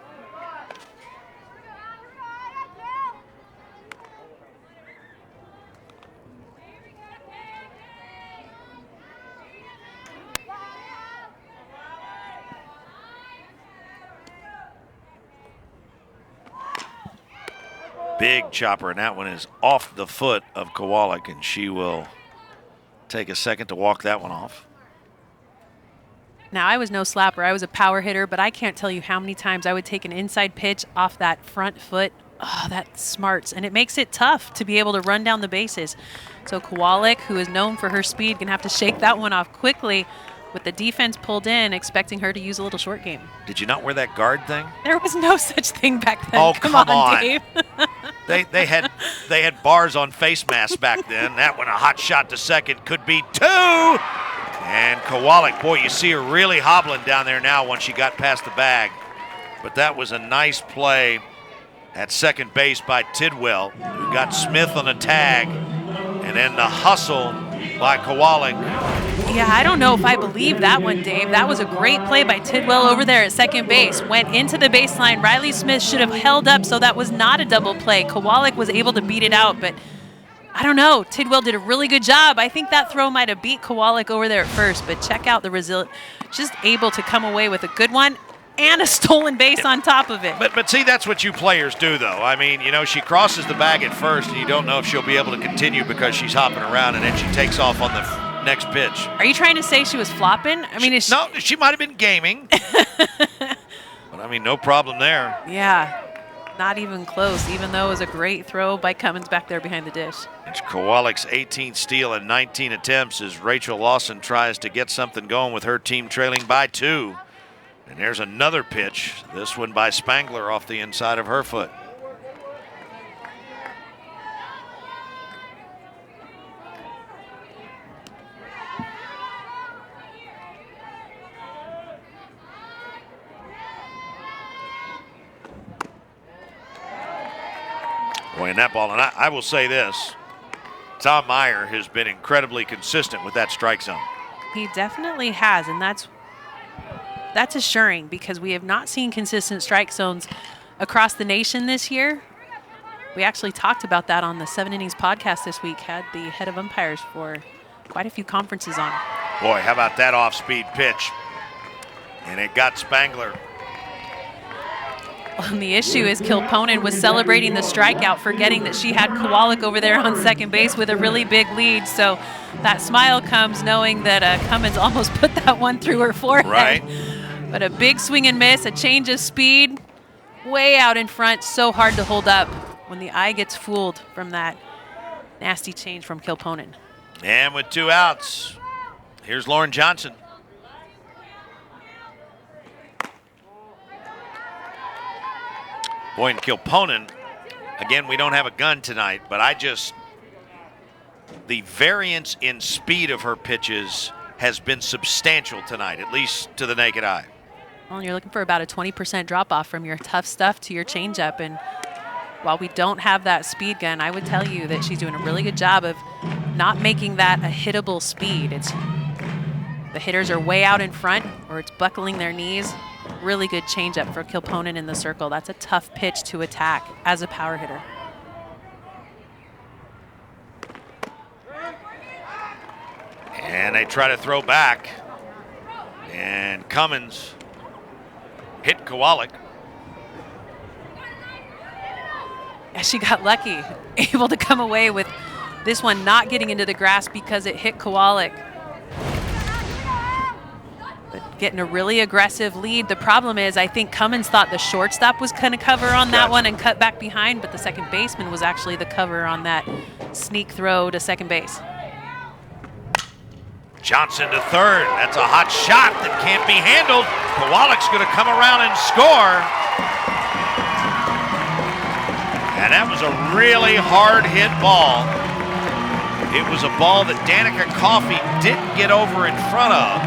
Big chopper, and that one is off the foot of Kowalik, and she will take a second to walk that one off. Now, I was no slapper. I was a power hitter, but I can't tell you how many times I would take an inside pitch off that front foot. Oh, that smarts, and it makes it tough to be able to run down the bases. So Kowalik, who is known for her speed, going to have to shake that one off quickly with the defense pulled in, expecting her to use a little short game. Did you not wear that guard thing? There was no such thing back then. Oh, come on. Dave. They had bars on face masks back then. That one, a hot shot to second, could be 2. And Kowalik, boy, you see her really hobbling down there now once she got past the bag. But that was a nice play at second base by Tidwell, who got Smith on a tag. And then the hustle by Kowalik. Yeah, I don't know if I believe that one, Dave. That was a great play by Tidwell over there at second base. Went into the baseline. Riley Smith should have held up, so that was not a double play. Kowalik was able to beat it out, but I don't know. Tidwell did a really good job. I think that throw might have beat Kowalik over there at first, but check out the result. Just able to come away with a good one and a stolen base on top of it. But see, that's what you players do, though. I mean, you know, she crosses the bag at first, and you don't know if she'll be able to continue because she's hopping around, and then she takes off on the next pitch. Are you trying to say she was flopping? I mean, no, she might have been gaming. But I mean, no problem there. Yeah. Not even close, even though it was a great throw by Cummins back there behind the dish. It's Kowalik's 18th steal in 19 attempts as Rachel Lawson tries to get something going with her team trailing by 2. And there's another pitch, this one by Spangler off the inside of her foot. Boy, and that ball, and I will say this, Tom Meyer has been incredibly consistent with that strike zone. He definitely has, and that's assuring because we have not seen consistent strike zones across the nation this year. We actually talked about that on the 7 Innings podcast this week, had the head of umpires for quite a few conferences on. Boy, how about that off-speed pitch? And it got Spangler. And the issue is Kilponen was celebrating the strikeout, forgetting that she had Kowalik over there on second base with a really big lead. So that smile comes knowing that Cummins almost put that one through her forehead. Right. But a big swing and miss, a change of speed, way out in front, so hard to hold up when the eye gets fooled from that nasty change from Kilponen. And with 2 outs, here's Lauren Johnson. Boy, and Kilponen, again, we don't have a gun tonight, but the variance in speed of her pitches has been substantial tonight, at least to the naked eye. Well, you're looking for about a 20% drop-off from your tough stuff to your changeup, and while we don't have that speed gun, I would tell you that she's doing a really good job of not making that a hittable speed. The hitters are way out in front, or it's buckling their knees. Really good changeup for Kilponen in the circle. That's a tough pitch to attack as a power hitter. And they try to throw back. And Cummins hit Kowalik. Yeah, she got lucky, able to come away with this one not getting into the grass because it hit Kowalik. Getting a really aggressive lead. The problem is I think Cummins thought the shortstop was going to cover on that one and cut back behind, but the second baseman was actually the cover on that sneak throw to second base. Johnson to third. That's a hot shot that can't be handled. Kowalik's going to come around and score. And that was a really hard hit ball. It was a ball that Danica Coffey didn't get over in front of.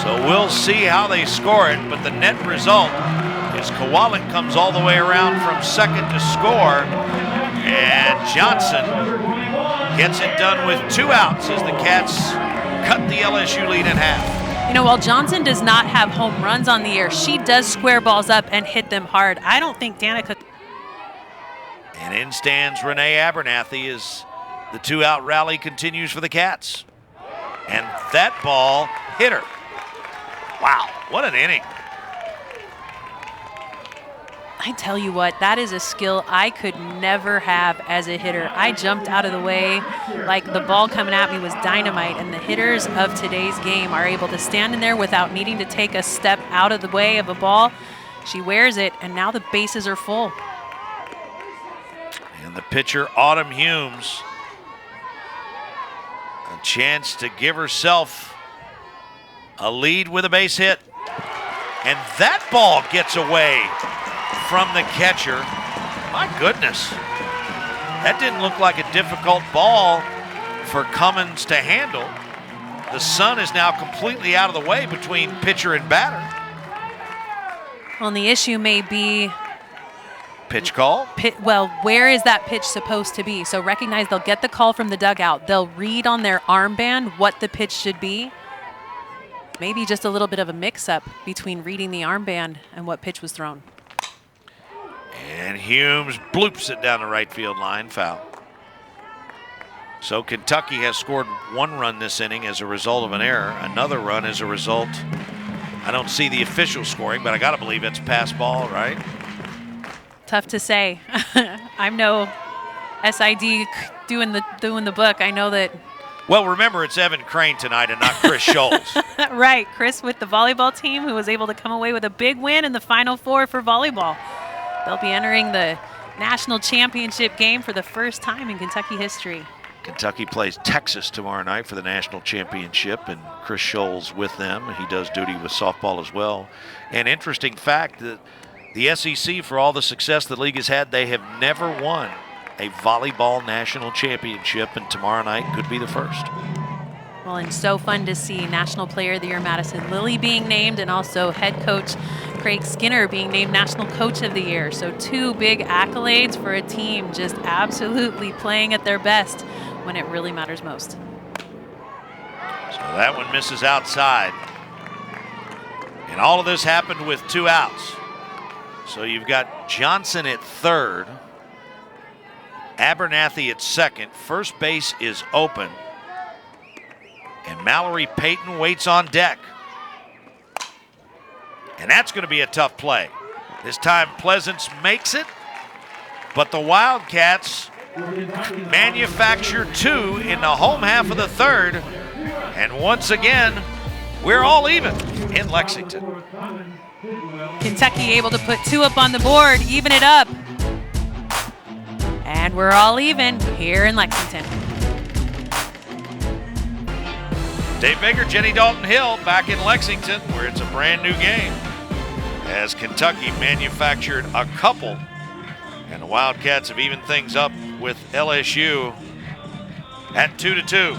So we'll see how they score it, but the net result is Kowalik comes all the way around from second to score, and Johnson gets it done with 2 outs as the Cats cut the LSU lead in half. You know, while Johnson does not have home runs on the year, she does square balls up and hit them hard. I don't think Danica... And in stands Renee Abernathy as the 2-out rally continues for the Cats. And that ball hit her. Wow, what an inning. I tell you what, that is a skill I could never have as a hitter. I jumped out of the way like the ball coming at me was dynamite, and the hitters of today's game are able to stand in there without needing to take a step out of the way of a ball. She wears it, and now the bases are full. And the pitcher, Autumn Humes, a chance to give herself a lead with a base hit. And that ball gets away from the catcher. My goodness. That didn't look like a difficult ball for Cummins to handle. The sun is now completely out of the way between pitcher and batter. Well, and the issue may be pitch call. Well, where is that pitch supposed to be? So recognize they'll get the call from the dugout. They'll read on their armband what the pitch should be. Maybe just a little bit of a mix-up between reading the armband and what pitch was thrown. And Humes bloops it down the right field line, foul. So Kentucky has scored 1 run this inning as a result of an error. Another run as a result. I don't see the official scoring, but I got to believe it's pass ball, right? Tough to say. I'm no SID doing the book. I know that. Well, remember, it's Evan Crane tonight and not Chris Scholes. Right, Chris with the volleyball team who was able to come away with a big win in the Final Four for volleyball. They'll be entering the national championship game for the first time in Kentucky history. Kentucky plays Texas tomorrow night for the national championship, and Chris Scholl's with them. He does duty with softball as well. An interesting fact that the SEC, for all the success the league has had, they have never won a volleyball national championship, and tomorrow night could be the first. Well, and so fun to see National Player of the Year Madison Lilly being named, and also head coach Craig Skinner being named National Coach of the Year. So 2 big accolades for a team just absolutely playing at their best when it really matters most. So that one misses outside. And all of this happened with 2 outs. So you've got Johnson at third, Abernathy at second. First base is open. And Mallory Payton waits on deck. And that's going to be a tough play. This time Pleasance makes it, but the Wildcats manufacture 2 in the home half of the third. And once again, we're all even in Lexington. Kentucky able to put 2 up on the board, even it up. And we're all even here in Lexington. Dave Baker, Jenny Dalton Hill back in Lexington, where it's a brand new game, as Kentucky manufactured a couple, and the Wildcats have evened things up with LSU at 2-2.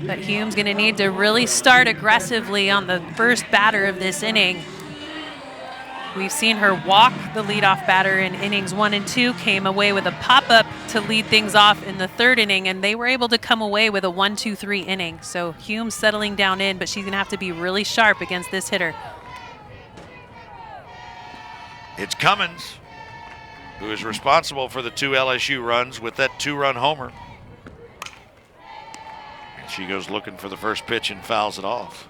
But Hume's going to need to really start aggressively on the first batter of this inning. We've seen her walk the leadoff batter in innings 1 and 2, came away with a pop-up to lead things off in the third inning, and they were able to come away with a 1-2-3 inning. So Hume's settling down in, but she's going to have to be really sharp against this hitter. It's Cummins who is responsible for the 2 LSU runs with that 2-run homer. And she goes looking for the first pitch and fouls it off.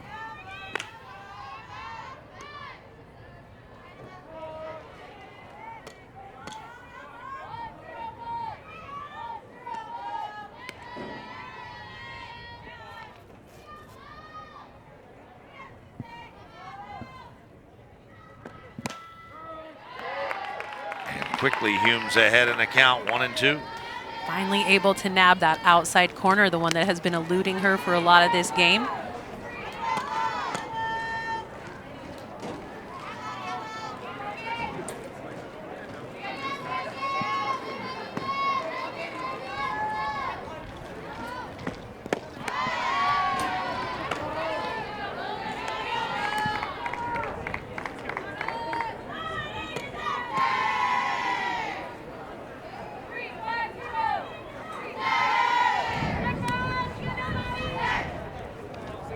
Quickly, Hume's ahead in the count, 1-2. Finally able to nab that outside corner, the one that has been eluding her for a lot of this game.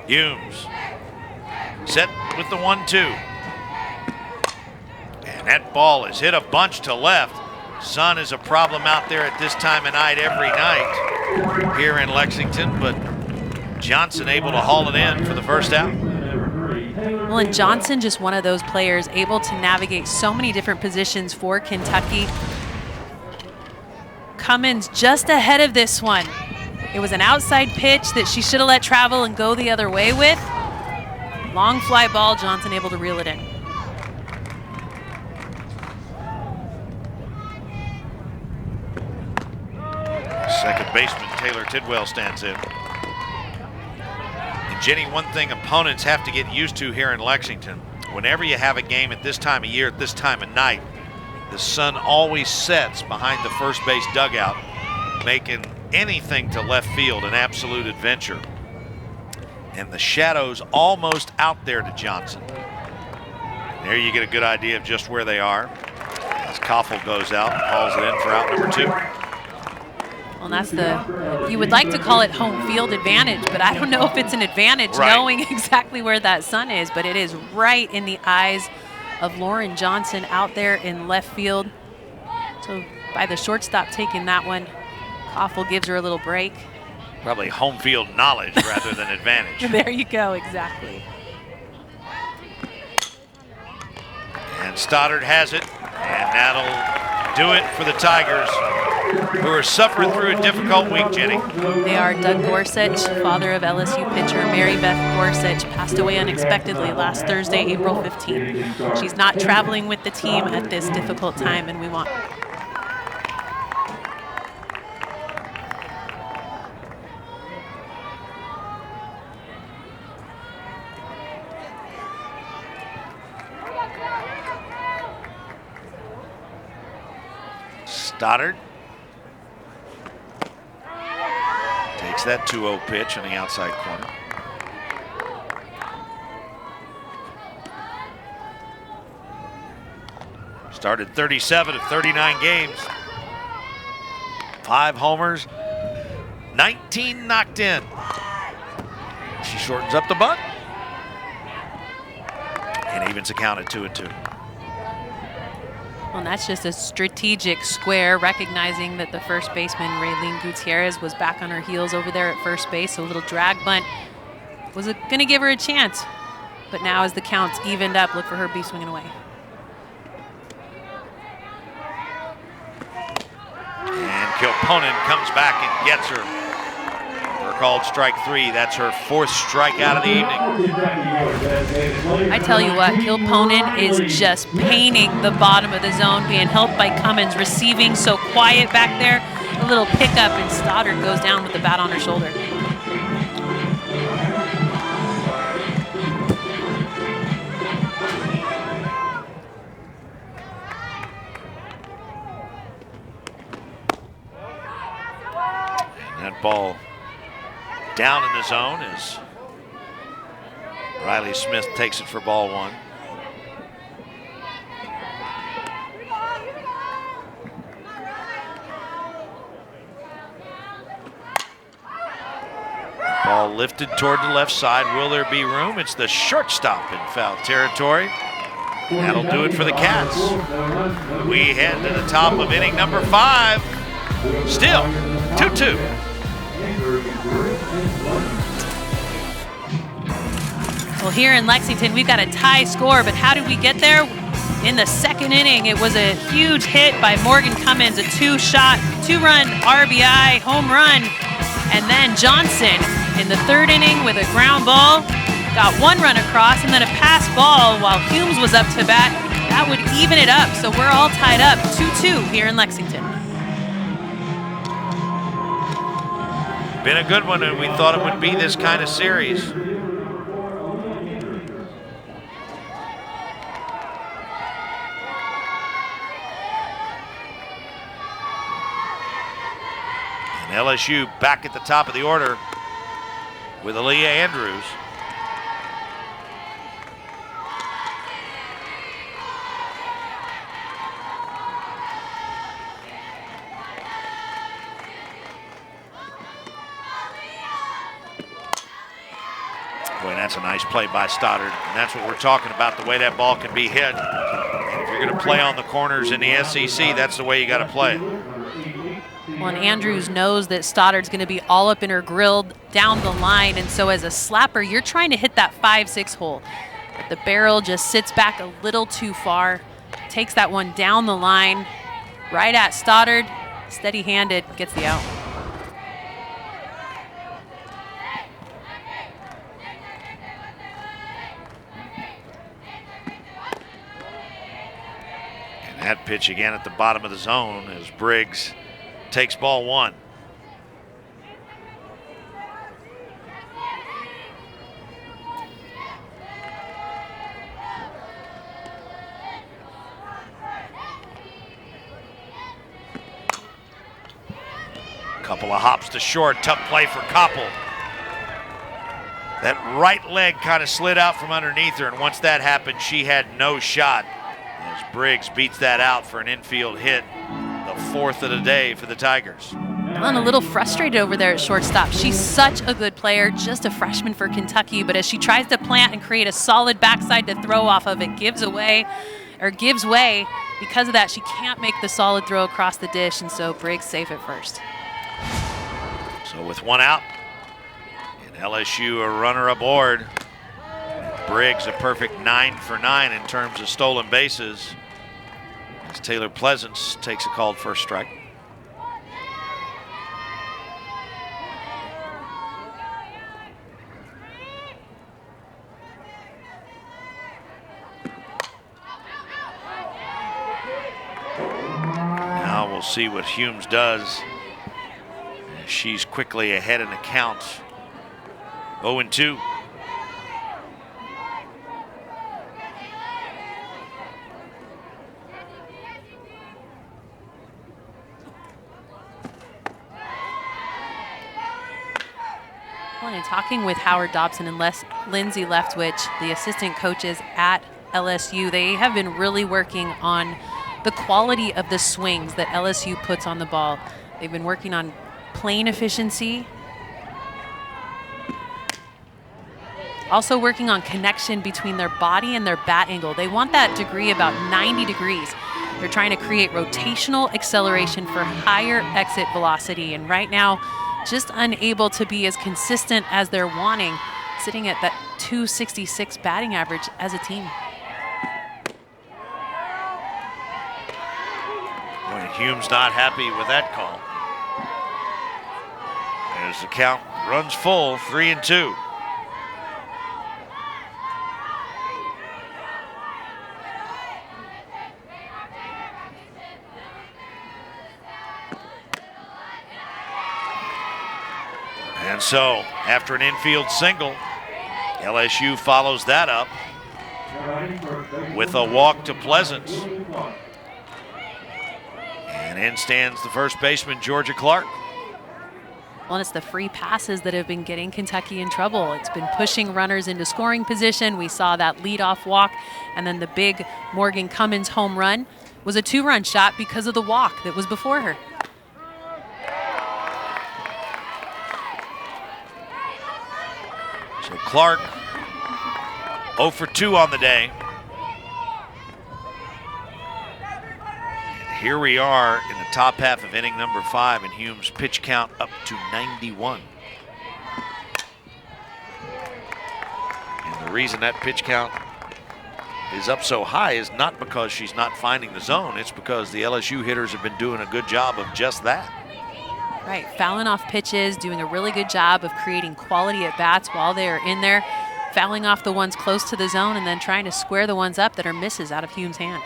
Humes set with the 1-2. And that ball is hit a bunch to left. Sun is a problem out there at this time of night every night here in Lexington, but Johnson able to haul it in for the first out. Well, and Johnson, just one of those players able to navigate so many different positions for Kentucky. Cummins just ahead of this one. It was an outside pitch that she should have let travel and go the other way with. Long fly ball, Johnson able to reel it in. Second baseman Taylor Tidwell stands in. And Jenny, one thing opponents have to get used to here in Lexington, whenever you have a game at this time of year, at this time of night, the sun always sets behind the first base dugout, making anything to left field an absolute adventure. And the shadow's almost out there to Johnson. And there you get a good idea of just where they are. As Koffel goes out and hauls it in for out number 2. Well, that's you would like to call it home field advantage, but I don't know if it's an advantage knowing exactly where that sun is, but it is right in the eyes of Lauren Johnson out there in left field. So by the shortstop taking that one, Koffel gives her a little break. Probably home field knowledge rather than advantage. There you go, exactly. And Stoddard has it, and that'll do it for the Tigers. who are suffering through a difficult week, Jenny. They are Doug Gorsuch, father of LSU pitcher Mary Beth Gorsuch, passed away unexpectedly last Thursday, April 15th. She's not traveling with the team at this difficult time, and we want Stoddard takes that 2-0 pitch on the outside corner. Started 37 of 39 games. 5 homers, 19 knocked in. She shortens up the bunt and evens the count at 2-2. Well, that's just a strategic square, recognizing that the first baseman, Raylene Gutierrez, was back on her heels over there at first base. So a little drag bunt was going to give her a chance. But now as the count's evened up, look for her to be swinging away. And Kilponen comes back and gets her. Her called strike 3. That's her 4th strikeout of the evening. I tell you what, Kilponen is just painting the bottom of the zone, being helped by Cummins, receiving so quiet back there. A little pickup, and Stoddard goes down with the bat on her shoulder. And that ball down in the zone as Riley Smith takes it for ball 1. Ball lifted toward the left side. Will there be room? It's the shortstop in foul territory. That'll do it for the Cats. We head to the top of inning number 5. Still 2-2. Well, here in Lexington, we've got a tie score, but how did we get there? In the second inning, it was a huge hit by Morgan Cummins, a 2-run RBI home run. And then Johnson in the 3rd inning with a ground ball, got 1 run across, and then a pass ball while Humes was up to bat. That would even it up, so we're all tied up 2-2 here in Lexington. Been a good one, and we thought it would be this kind of series. And LSU back at the top of the order with Aaliyah Andrews. Boy, that's a nice play by Stoddard. And that's what we're talking about, the way that ball can be hit. And if you're going to play on the corners in the SEC, that's the way you got to play it. Well, and Andrews knows that Stoddard's going to be all up in her grill down the line, and so as a slapper, you're trying to hit that 5-6 hole. But the barrel just sits back a little too far, takes that one down the line, right at Stoddard, steady-handed, gets the out. And that pitch again at the bottom of the zone as Briggs takes ball 1. Couple of hops to short, tough play for Koppel. That right leg kind of slid out from underneath her, and once that happened, she had no shot. As Briggs beats that out for an infield hit. 4th of the day for the Tigers. Ellen a little frustrated over there at shortstop. She's such a good player, just a freshman for Kentucky, but as she tries to plant and create a solid backside to throw off of, it gives way. Because of that, she can't make the solid throw across the dish, and so Briggs safe at first. So with 1 out, and LSU a runner aboard, Briggs a perfect 9 for 9 in terms of stolen bases. As Taylor Pleasance takes a called first strike. see what Humes does. She's quickly ahead in the count. 0-2. Well, and talking with Howard Dobson and Lindsay Leftwich, the assistant coaches at LSU, they have been really working on the quality of the swings that LSU puts on the ball. They've been working on plane efficiency, also working on connection between their body and their bat angle. They want that degree about 90 degrees. They're trying to create rotational acceleration for higher exit velocity, and right now just unable to be as consistent as they're wanting, sitting at that 266 batting average as a team. Humes not happy with that call. As the count runs full, 3-2. And so, after an infield single, LSU follows that up with a walk to Pleasance. And in stands the first baseman, Georgia Clark. Well, and it's the free passes that have been getting Kentucky in trouble. It's been pushing runners into scoring position. We saw that leadoff walk, and then the big Morgan Cummins home run was a 2-run shot because of the walk that was before her. So Clark 0 for 2 on the day. And here we are in the top half of inning number 5, and Humes' pitch count up to 91. And the reason that pitch count is up so high is not because she's not finding the zone, it's because the LSU hitters have been doing a good job of just that. Right, fouling off pitches, doing a really good job of creating quality at bats while they are in there, fouling off the ones close to the zone, and then trying to square the ones up that are misses out of Humes' hand.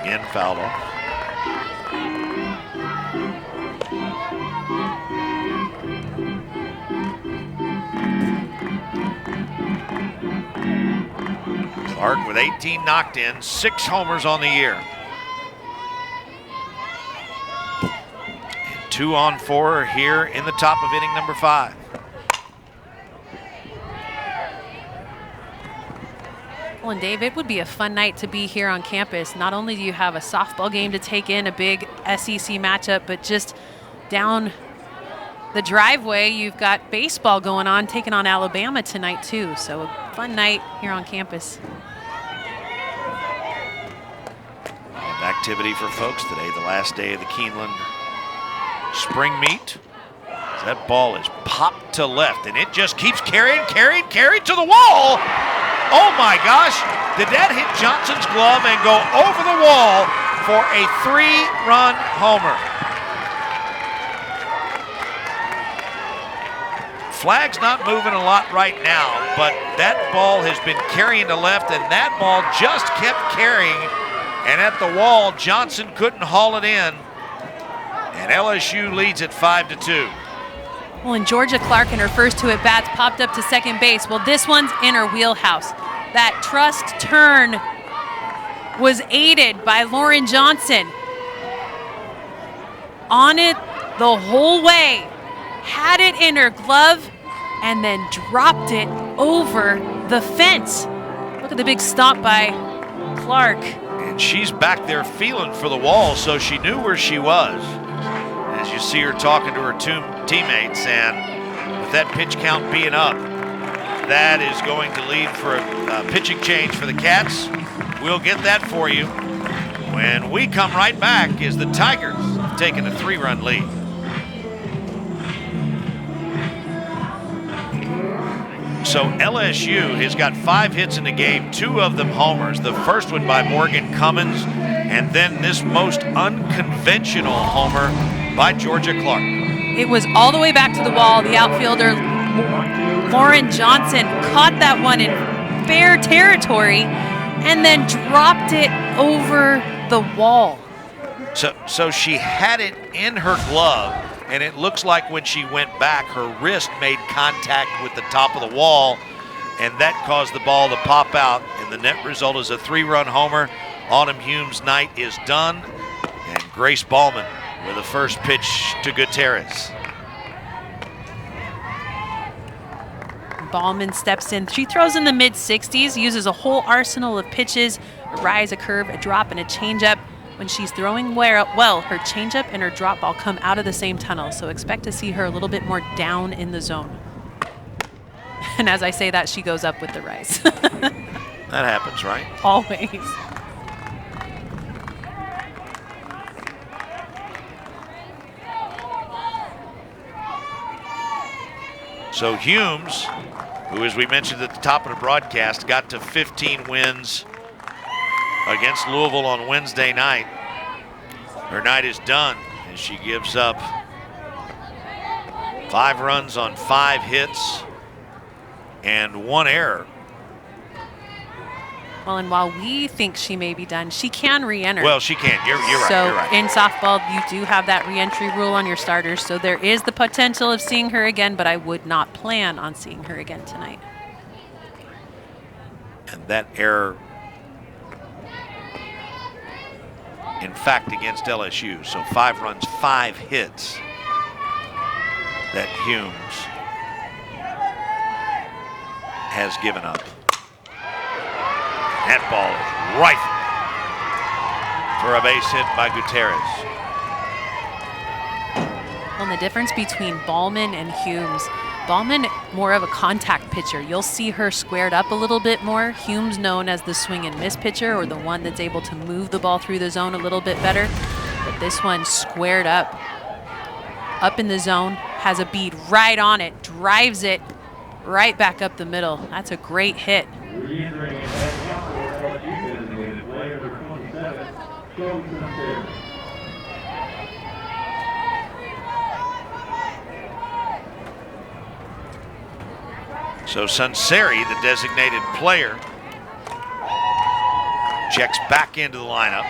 Again, fouled off. Clark with 18 knocked in, 6 homers on the year. And 2 on 4 here in the top of inning number 5. Well, and Dave, it would be a fun night to be here on campus. Not only do you have a softball game to take in, a big SEC matchup, but just down the driveway, you've got baseball going on, taking on Alabama tonight too. So a fun night here on campus. A lot of activity for folks today, the last day of the Keeneland spring meet. That ball is popped to left, and it just keeps carrying to the wall. Oh my gosh, did that hit Johnson's glove and go over the wall for a 3-run homer? Flag's not moving a lot right now, but that ball has been carrying to left, and that ball just kept carrying, and at the wall, Johnson couldn't haul it in, and LSU leads at 5-2. Well, and Georgia Clark in her first 2 at-bats popped up to second base. Well, this one's in her wheelhouse. That trust turn was aided by Lauren Johnson. On it the whole way, had it in her glove, and then dropped it over the fence. Look at the big stomp by Clark. And she's back there feeling for the wall, so she knew where she was. As you see her talking to her teammates, and with that pitch count being up, that is going to lead for a pitching change for the Cats. We'll get that for you when we come right back as the Tigers have taken a 3-run lead. So LSU has got 5 hits in the game, 2 of them homers. The first one by Morgan Cummins, and then this most unconventional homer by Georgia Clark. It was all the way back to the wall. The outfielder, Lauren Johnson, caught that one in fair territory and then dropped it over the wall. So she had it in her glove, and it looks like when she went back, her wrist made contact with the top of the wall, and that caused the ball to pop out, and the net result is a 3-run homer. Autumn Hume's night is done, and Grace Ballman with the first pitch to Gutierrez. Ballman steps in. She throws in the mid-60s, uses a whole arsenal of pitches, a rise, a curve, a drop, and a changeup. When she's throwing well, her changeup and her drop ball come out of the same tunnel, so expect to see her a little bit more down in the zone. And as I say that, she goes up with the rise. That happens, right? Always. So Humes, who, as we mentioned at the top of the broadcast, got to 15 wins against Louisville on Wednesday night. Her night is done as she gives up 5 runs on 5 hits and 1 error. Well, and while we think she may be done, she can re-enter. Well, she can. You're right. So You're right. in softball, you do have that re-entry rule on your starters, so there is the potential of seeing her again, but I would not plan on seeing her again tonight. And that error, in fact, against LSU. So 5 runs, 5 hits that Humes has given up. That ball is rifled for a base hit by Gutierrez. Well, and the difference between Ballman and Humes, Ballman, more of a contact pitcher. You'll see her squared up a little bit more. Humes known as the swing and miss pitcher, or the one that's able to move the ball through the zone a little bit better. But this one squared up in the zone, has a bead right on it, drives it right back up the middle. That's a great hit. So Sunseri, the designated player, checks back into the lineup.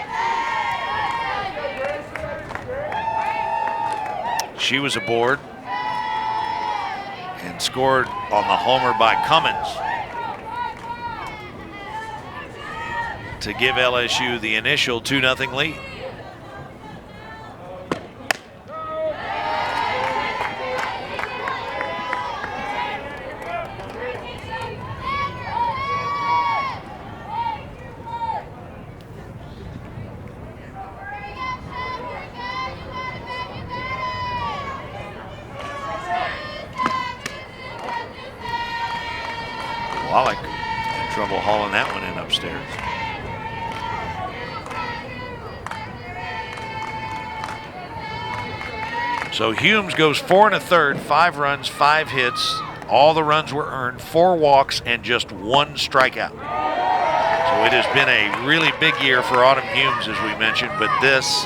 She was aboard and scored on the homer by Cummins to give LSU the initial 2-0 lead. Wallach had trouble hauling that one in upstairs. So Humes goes 4 1/3, 5 runs, 5 hits. All the runs were earned, 4 walks, and just 1 strikeout. So it has been a really big year for Autumn Humes, as we mentioned, but this,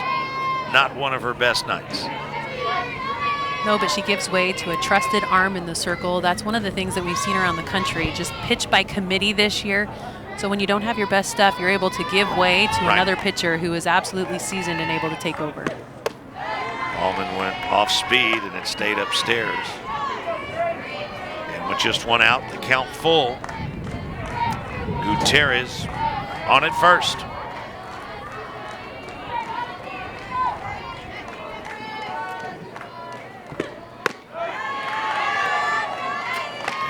not one of her best nights. No, but she gives way to a trusted arm in the circle. That's one of the things that we've seen around the country, just pitch by committee this year. So when you don't have your best stuff, you're able to give way to another pitcher who is absolutely seasoned and able to take over. Allman went off speed and it stayed upstairs. And with just 1 out, the count full. Gutierrez on at first.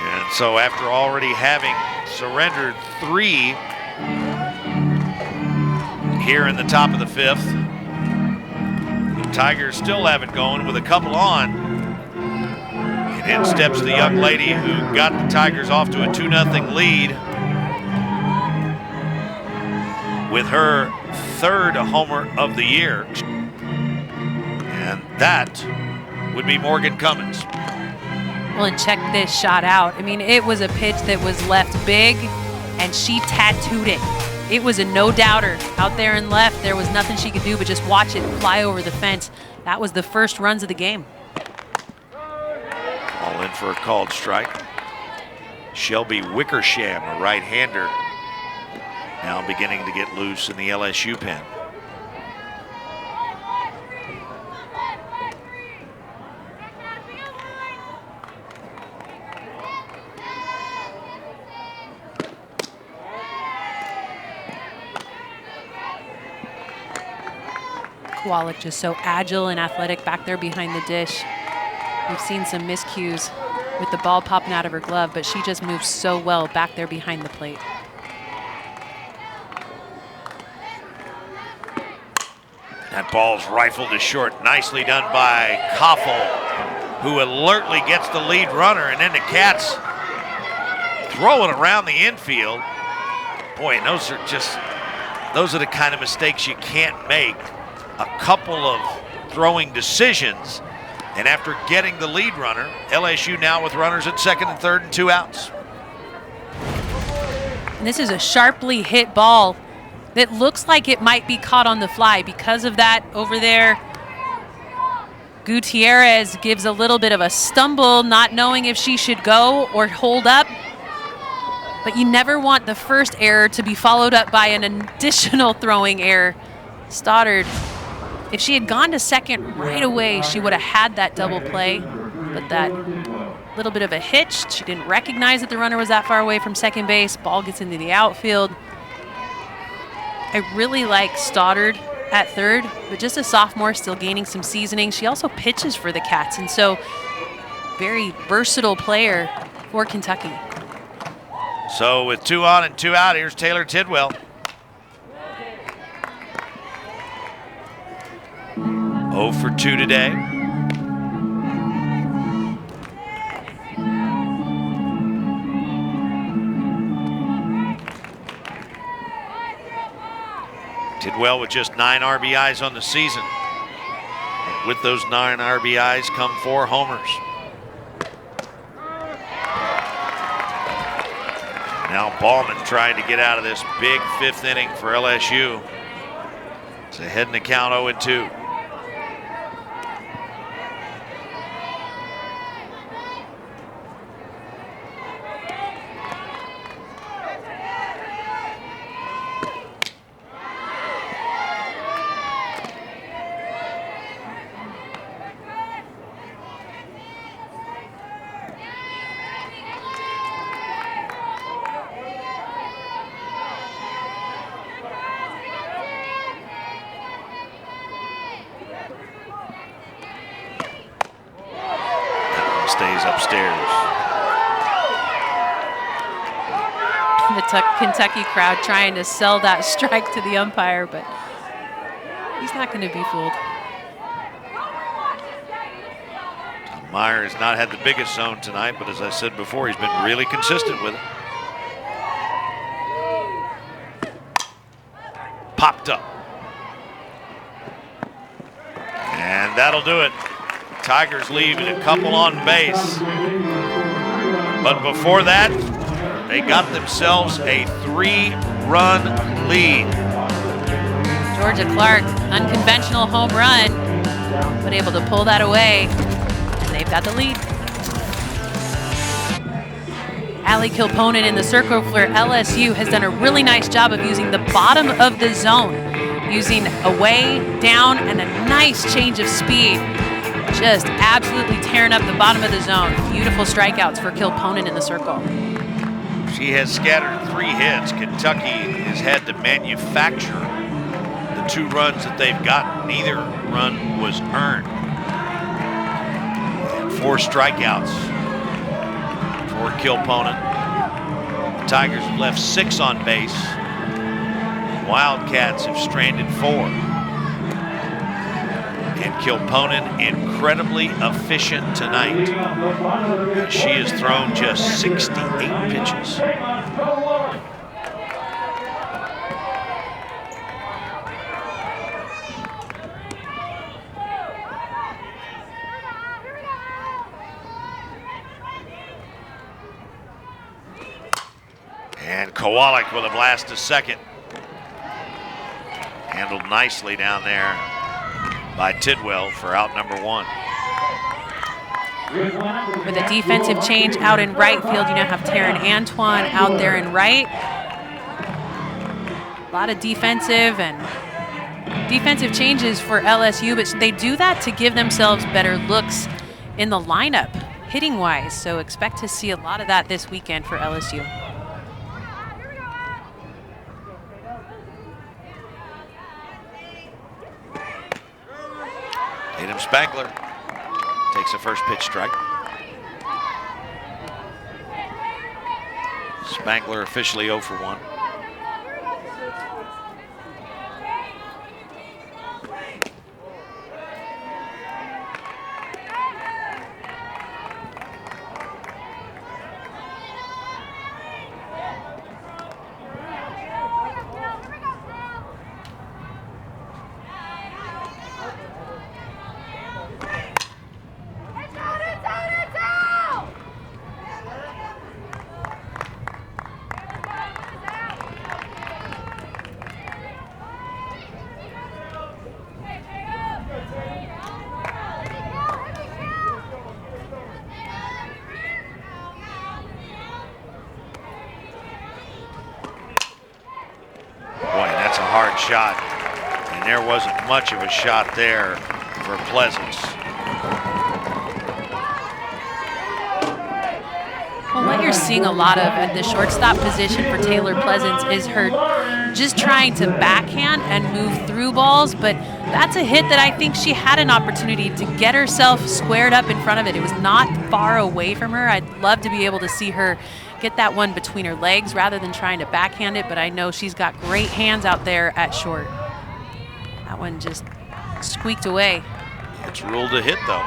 And so after already having surrendered 3 here in the top of the 5th, the Tigers still have it going with a couple on. And in steps the young lady who got the Tigers off to a 2-0 lead with her 3rd homer of the year. And that would be Morgan Cummins. Well, and check this shot out. I mean, it was a pitch that was left big, and she tattooed it. It was a no-doubter. Out there in left, there was nothing she could do but just watch it fly over the fence. That was the first runs of the game. All in for a called strike. Shelby Wickersham, a right-hander, now beginning to get loose in the LSU pen. Wallach just so agile and athletic back there behind the dish. We've seen some miscues with the ball popping out of her glove, but she just moves so well back there behind the plate. That ball's rifled to short. Nicely done by Koffel, who alertly gets the lead runner, and then the Cats throw it around the infield. Boy, and those are the kind of mistakes you can't make. A couple of throwing decisions, and after getting the lead runner, LSU now with runners at second and third and 2 outs. And this is a sharply hit ball that looks like it might be caught on the fly. Because of that over there, Gutierrez gives a little bit of a stumble, not knowing if she should go or hold up. But you never want the first error to be followed up by an additional throwing error. Stoddard, if she had gone to second right away, she would have had that double play. But that little bit of a hitch, she didn't recognize that the runner was that far away from second base. Ball gets into the outfield. I really like Stoddard at third, but just a sophomore, still gaining some seasoning. She also pitches for the Cats, and so very versatile player for Kentucky. So with 2 on and 2 out, here's Taylor Tidwell. 0 for 2 today. Tidwell with just 9 RBIs on the season. With those 9 RBIs come 4 homers. Now Ballman trying to get out of this big 5th inning for LSU. It's ahead in the count 0-2. Stays upstairs. The Kentucky crowd trying to sell that strike to the umpire, but he's not going to be fooled. Tom Meyer has not had the biggest zone tonight, but as I said before, he's been really consistent with it. Popped up. And that'll do it. Tigers leaving a couple on base. But before that, they got themselves a 3-run lead. Georgia Clark, unconventional home run, but able to pull that away, and they've got the lead. Allie Kilponen in the circle for LSU has done a really nice job of using the bottom of the zone, using away, down, and a nice change of speed. Just absolutely tearing up the bottom of the zone. Beautiful strikeouts for Kilponen in the circle. She has scattered 3 hits. Kentucky has had to manufacture the 2 runs that they've gotten. Neither run was earned. And 4 strikeouts for Kilponen. The Tigers have left 6 on base. Wildcats have stranded 4. And Kilponen incredibly efficient tonight. She has thrown just 68 pitches. And Kowalik with a blast to second. Handled nicely down there by Tidwell for out number 1. With a defensive change out in right field, you now have Taryn Antoine out there in right. A lot of defensive changes for LSU, but they do that to give themselves better looks in the lineup, hitting-wise. So expect to see a lot of that this weekend for LSU. Tatum Spangler takes a first pitch strike. Spangler officially 0 for 1. Shot, and there wasn't much of a shot there for Pleasance. Well, what you're seeing a lot of at the shortstop position for Taylor Pleasance is her just trying to backhand and move through balls, but that's a hit that I think she had an opportunity to get herself squared up in front of it. It was not far away from her. I'd love to be able to see her get that one between her legs rather than trying to backhand it, but I know she's got great hands out there at short. That one just squeaked away. It's ruled a hit, though.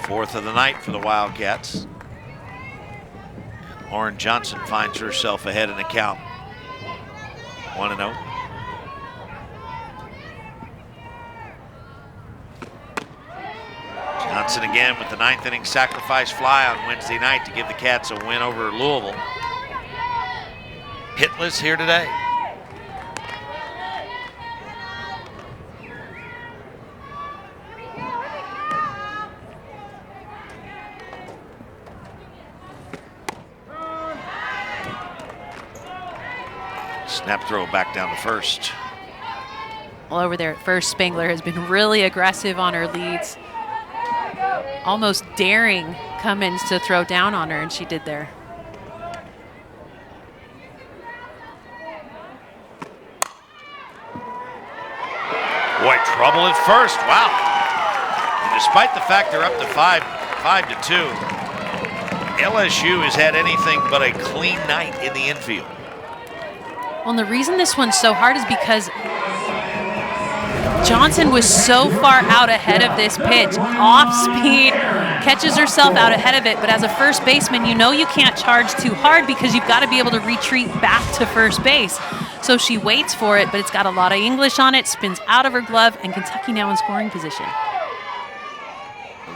4th of the night for the Wildcats. And Lauren Johnson finds herself ahead in the count. 1-0. Johnson again with the 9th inning sacrifice fly on Wednesday night to give the Cats a win over Louisville. Hitless here today. Snap throw back down to first. Well, over there at first, Spangler has been really aggressive on her leads. Almost daring Cummins to throw down on her, and she did there. Boy, trouble at first. Wow. And despite the fact they're up to 5-2, LSU has had anything but a clean night in the infield. Well, and the reason this one's so hard is because Johnson was so far out ahead of this pitch, off speed, catches herself out ahead of it, but as a first baseman, you know you can't charge too hard because you've got to be able to retreat back to first base. So she waits for it, but it's got a lot of English on it, spins out of her glove, and Kentucky now in scoring position.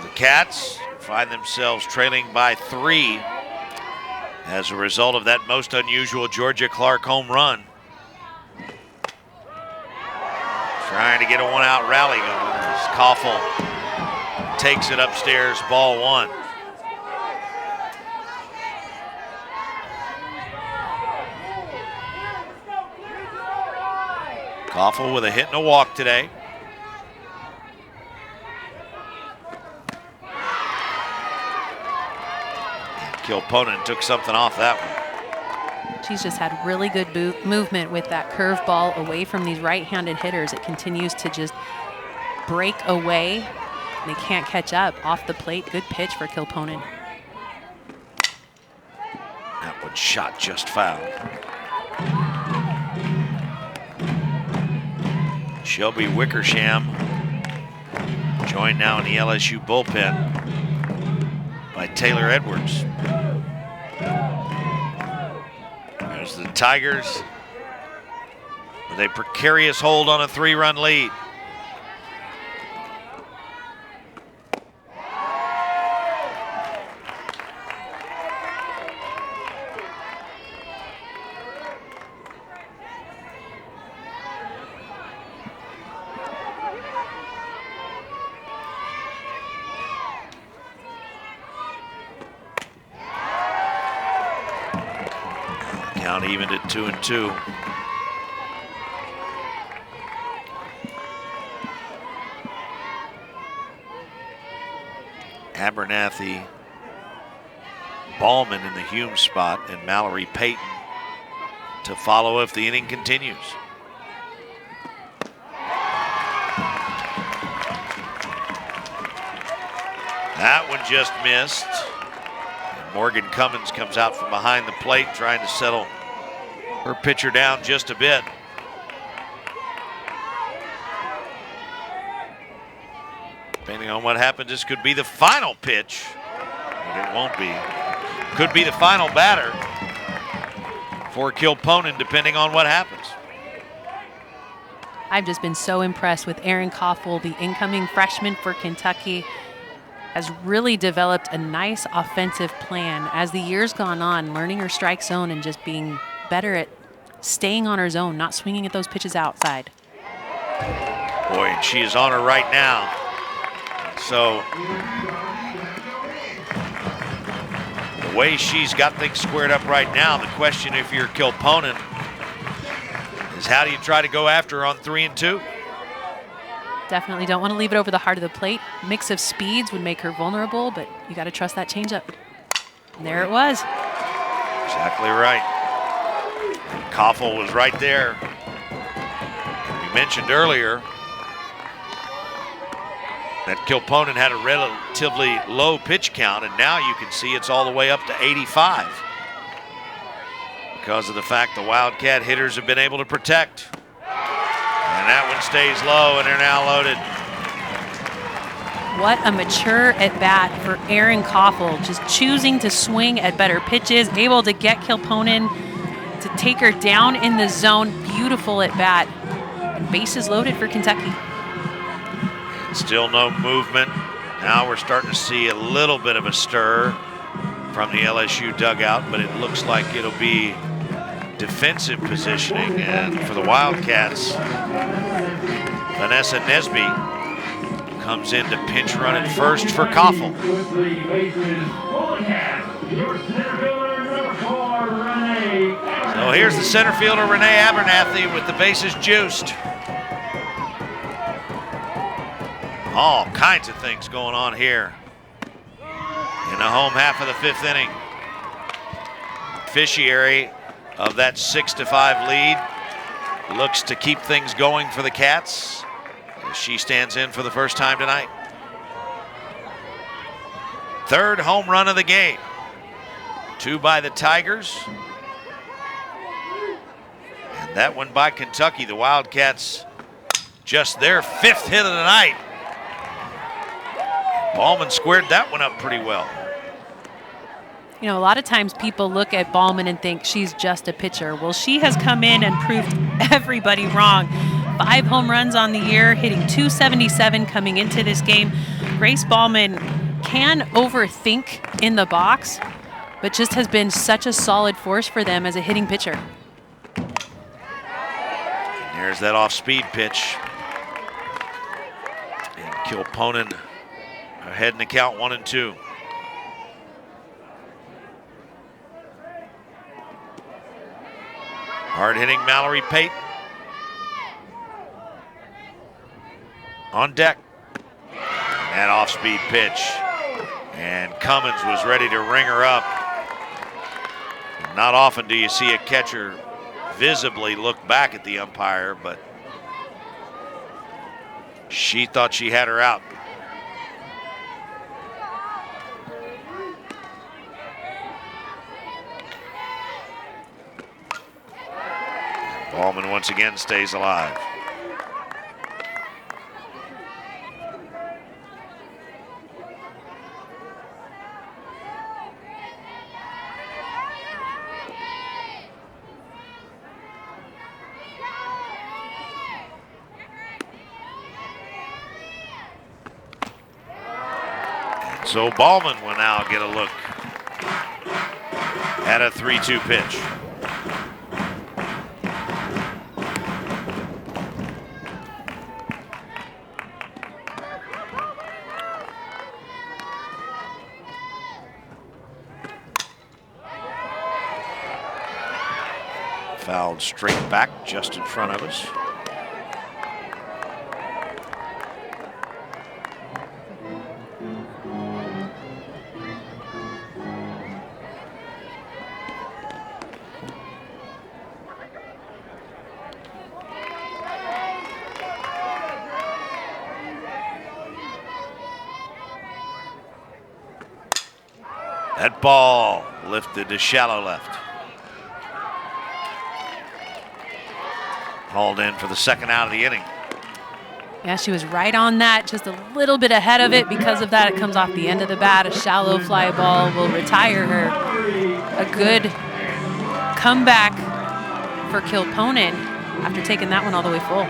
The Cats find themselves trailing by 3 as a result of that most unusual Georgia Clark home run. Trying to get a one-out rally going as Koffel takes it upstairs, ball 1. Koffel with a hit and a walk today. Kilponen took something off that one. She's just had really good movement with that curve ball away from these right-handed hitters. It continues to just break away. They can't catch up off the plate. Good pitch for Kilponen. That one shot just foul. Shelby Wickersham joined now in the LSU bullpen by Taylor Edwards. There's the Tigers with a precarious hold on a 3-run lead. Count evened at 2-2. Abernathy, Ballman in the Hume spot, and Mallory Payton to follow if the inning continues. That one just missed. And Morgan Cummins comes out from behind the plate trying to settle her pitcher down just a bit. Depending on what happens, this could be the final pitch, but it won't be. Could be the final batter for Kilponen, depending on what happens. I've just been so impressed with Aaron Koffel, the incoming freshman for Kentucky. Has really developed a nice offensive plan as the years gone on, learning her strike zone and just being better at staying on her zone, not swinging at those pitches outside. Boy, and she is on her right now. So the way she's got things squared up right now, the question if you're Kilponen is how do you try to go after her on 3-2? Definitely don't want to leave it over the heart of the plate. Mix of speeds would make her vulnerable, but you got to trust that changeup. And there it was. Exactly right. Koffel was right there. And we mentioned earlier that Kilponen had a relatively low pitch count, and now you can see it's all the way up to 85 because of the fact the Wildcat hitters have been able to protect. And that one stays low, and they're now loaded. What a mature at-bat for Aaron Koffel, just choosing to swing at better pitches, able to get Kilponen to take her down in the zone. Beautiful at-bat. And bases loaded for Kentucky. Still no movement. Now we're starting to see a little bit of a stir from the LSU dugout, but it looks like it'll be defensive positioning. And for the Wildcats, Vanessa Nesby comes in to pinch run at first for Koffel. So here's the center fielder, Renee Abernathy, with the bases juiced. All kinds of things going on here in the home half of the 5th inning. Beneficiary of that 6-5 lead looks to keep things going for the Cats as she stands in for the first time tonight. 3rd home run of the game. 2 by the Tigers. And that one by Kentucky. The Wildcats just their 5th hit of the night. Ballman squared that one up pretty well. You know, a lot of times people look at Ballman and think she's just a pitcher. Well, she has come in and proved everybody wrong. 5 home runs on the year, hitting .277 coming into this game. Grace Ballman can overthink in the box, but just has been such a solid force for them as a hitting pitcher. And there's that off-speed pitch. And Kilponen ahead in the count 1-2. Hard-hitting Mallory Payton on deck. And that off-speed pitch. And Cummins was ready to ring her up. Not often do you see a catcher visibly look back at the umpire, but she thought she had her out. Ballman once again stays alive. And so Ballman will now get a look at a 3-2 pitch. Fouled straight back just in front of us. That ball lifted to shallow left. Hauled in for the second out of the inning. Yeah, she was right on that, just a little bit ahead of it. Because of that, it comes off the end of the bat. A shallow fly ball will retire her. A good comeback for Kilponen after taking that one all the way full.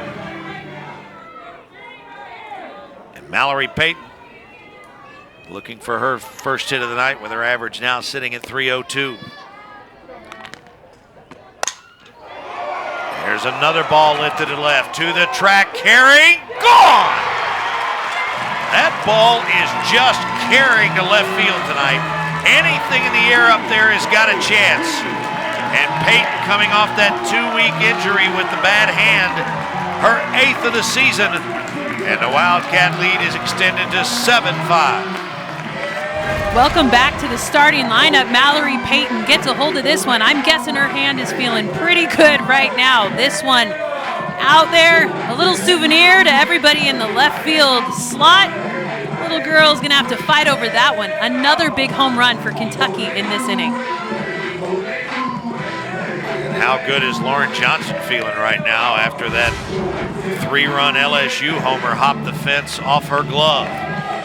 And Mallory Payton looking for her first hit of the night with her average now sitting at 302. There's another ball lifted to left to the track, carrying, gone! That ball is just carrying to left field tonight. Anything in the air up there has got a chance. And Payton coming off that 2-week injury with the bad hand, her 8th of the season, and the Wildcat lead is extended to 7-5. Welcome back to the starting lineup. Mallory Payton gets a hold of this one. I'm guessing her hand is feeling pretty good right now. This one out there, a little souvenir to everybody in the left field slot. Little girl's gonna have to fight over that one. Another big home run for Kentucky in this inning. And how good is Lauren Johnson feeling right now after that 3-run LSU homer hopped the fence off her glove?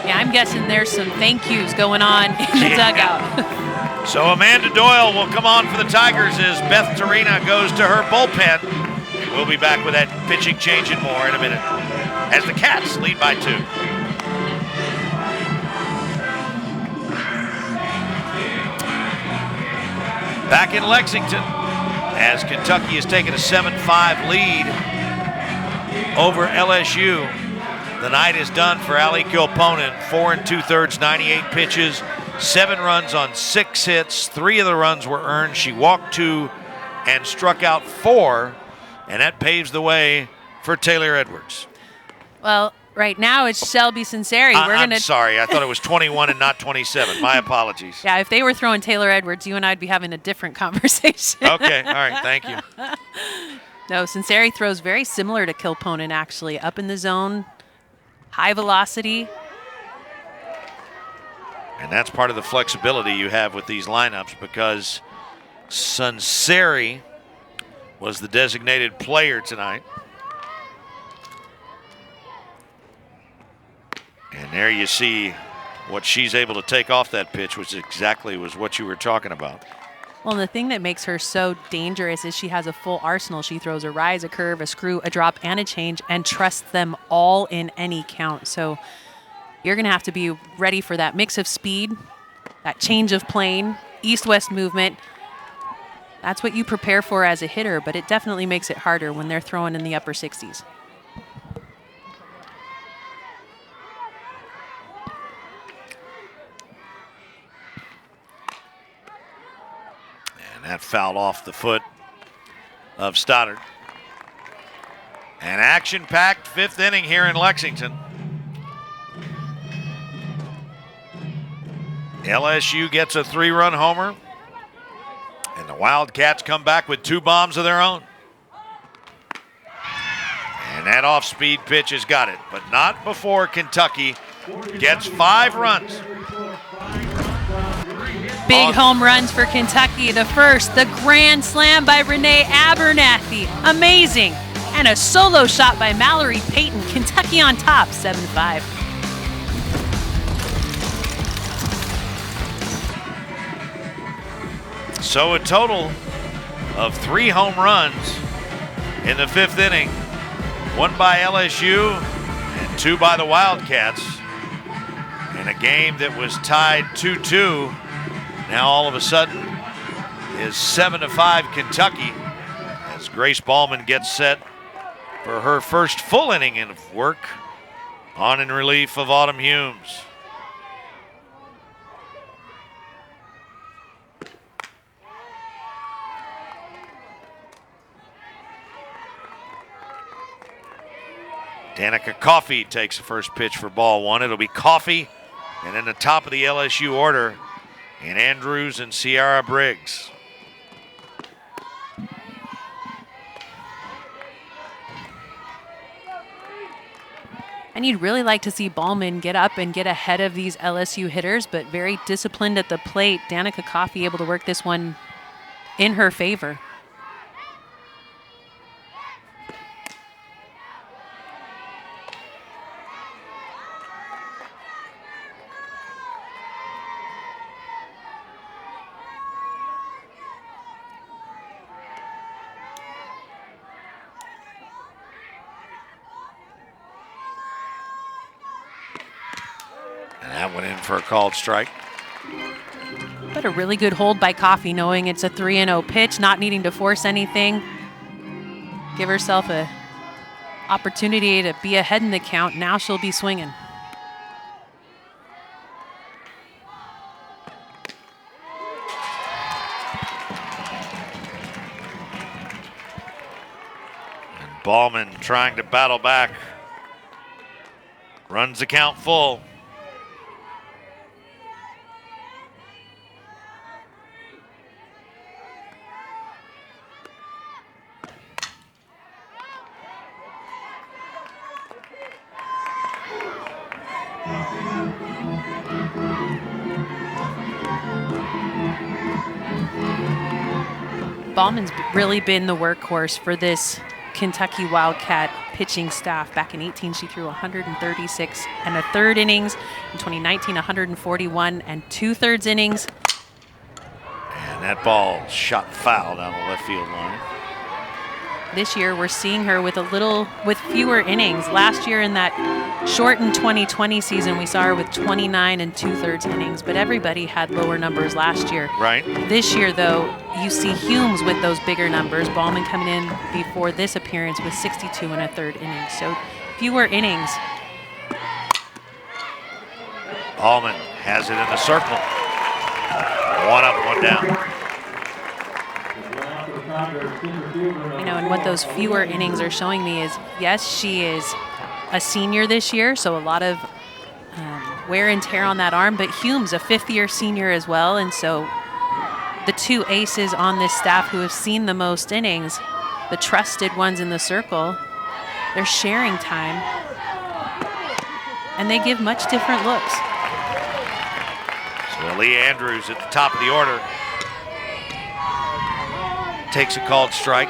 Yeah, I'm guessing there's some thank yous going on in the dugout. So Amanda Doyle will come on for the Tigers as Beth Tarina goes to her bullpen. We'll be back with that pitching change and more in a minute as the Cats lead by 2. Back in Lexington as Kentucky has taken a 7-5 lead over LSU. The night is done for Allie Kilponen. 4 2/3, 98 pitches, 7 runs on 6 hits. 3 of the runs were earned. She walked 2 and struck out 4, and that paves the way for Taylor Edwards. Well, right now it's Shelby Sinceri. I'm sorry, I thought it was 21 and not 27. My apologies. Yeah, if they were throwing Taylor Edwards, you and I'd be having a different conversation. Okay, all right, thank you. No, Sinceri throws very similar to Kilponen, actually. Up in the zone, high velocity. And that's part of the flexibility you have with these lineups because Sinceri was the designated player tonight. And there you see what she's able to take off that pitch, which exactly was what you were talking about. Well, and the thing that makes her so dangerous is she has a full arsenal. She throws a rise, a curve, a screw, a drop, and a change, and trusts them all in any count. So you're going to have to be ready for that mix of speed, that change of plane, east-west movement. That's what you prepare for as a hitter, but it definitely makes it harder when they're throwing in the upper 60s. That fouled off the foot of Stoddard. An action-packed 5th inning here in Lexington. LSU gets a 3-run homer, and the Wildcats come back with 2 bombs of their own. And that off-speed pitch has got it, but not before Kentucky gets 5 runs. Big home runs for Kentucky. The first, the grand slam by Renee Abernathy. Amazing. And a solo shot by Mallory Payton. Kentucky on top, 7-5. So a total of 3 home runs in the 5th inning. 1 by LSU and 2 by the Wildcats. In a game that was tied 2-2. Now all of a sudden is 7-5 Kentucky as Grace Ballman gets set for her first full inning of work on in relief of Autumn Humes. Danica Coffey takes the first pitch for ball one. It'll be Coffey, and then the top of the LSU order in Andrews and Sierra Briggs. And you'd really like to see Ballman get up and get ahead of these LSU hitters, but very disciplined at the plate. Danica Coffey able to work this one in her favor. And that went in for a called strike. But a really good hold by Coffey, knowing it's a 3-0 pitch, not needing to force anything. Give herself a opportunity to be ahead in the count. Now she'll be swinging. And Ballman trying to battle back. Runs the count full. Ballman's really been the workhorse for this Kentucky Wildcat pitching staff. Back in 18, she threw 136 and a third innings. In 2019, 141 and 2/3 innings. And that ball shot foul down the left field line. This year, we're seeing her with fewer innings. Last year in that shortened 2020 season, we saw her with 29 and 2/3 innings, but everybody had lower numbers last year. Right. This year, though, you see Humes with those bigger numbers. Ballman coming in before this appearance with 62 and a third innings, so fewer innings. Ballman has it in the circle. One up, one down. You know, and what those fewer innings are showing me is, yes, she is a senior this year, so a lot of wear and tear on that arm, but Humes, a fifth-year senior as well, and so the two aces on this staff who have seen the most innings, the trusted ones in the circle, they're sharing time, and they give much different looks. So Lee Andrews at the top of the order takes a called strike.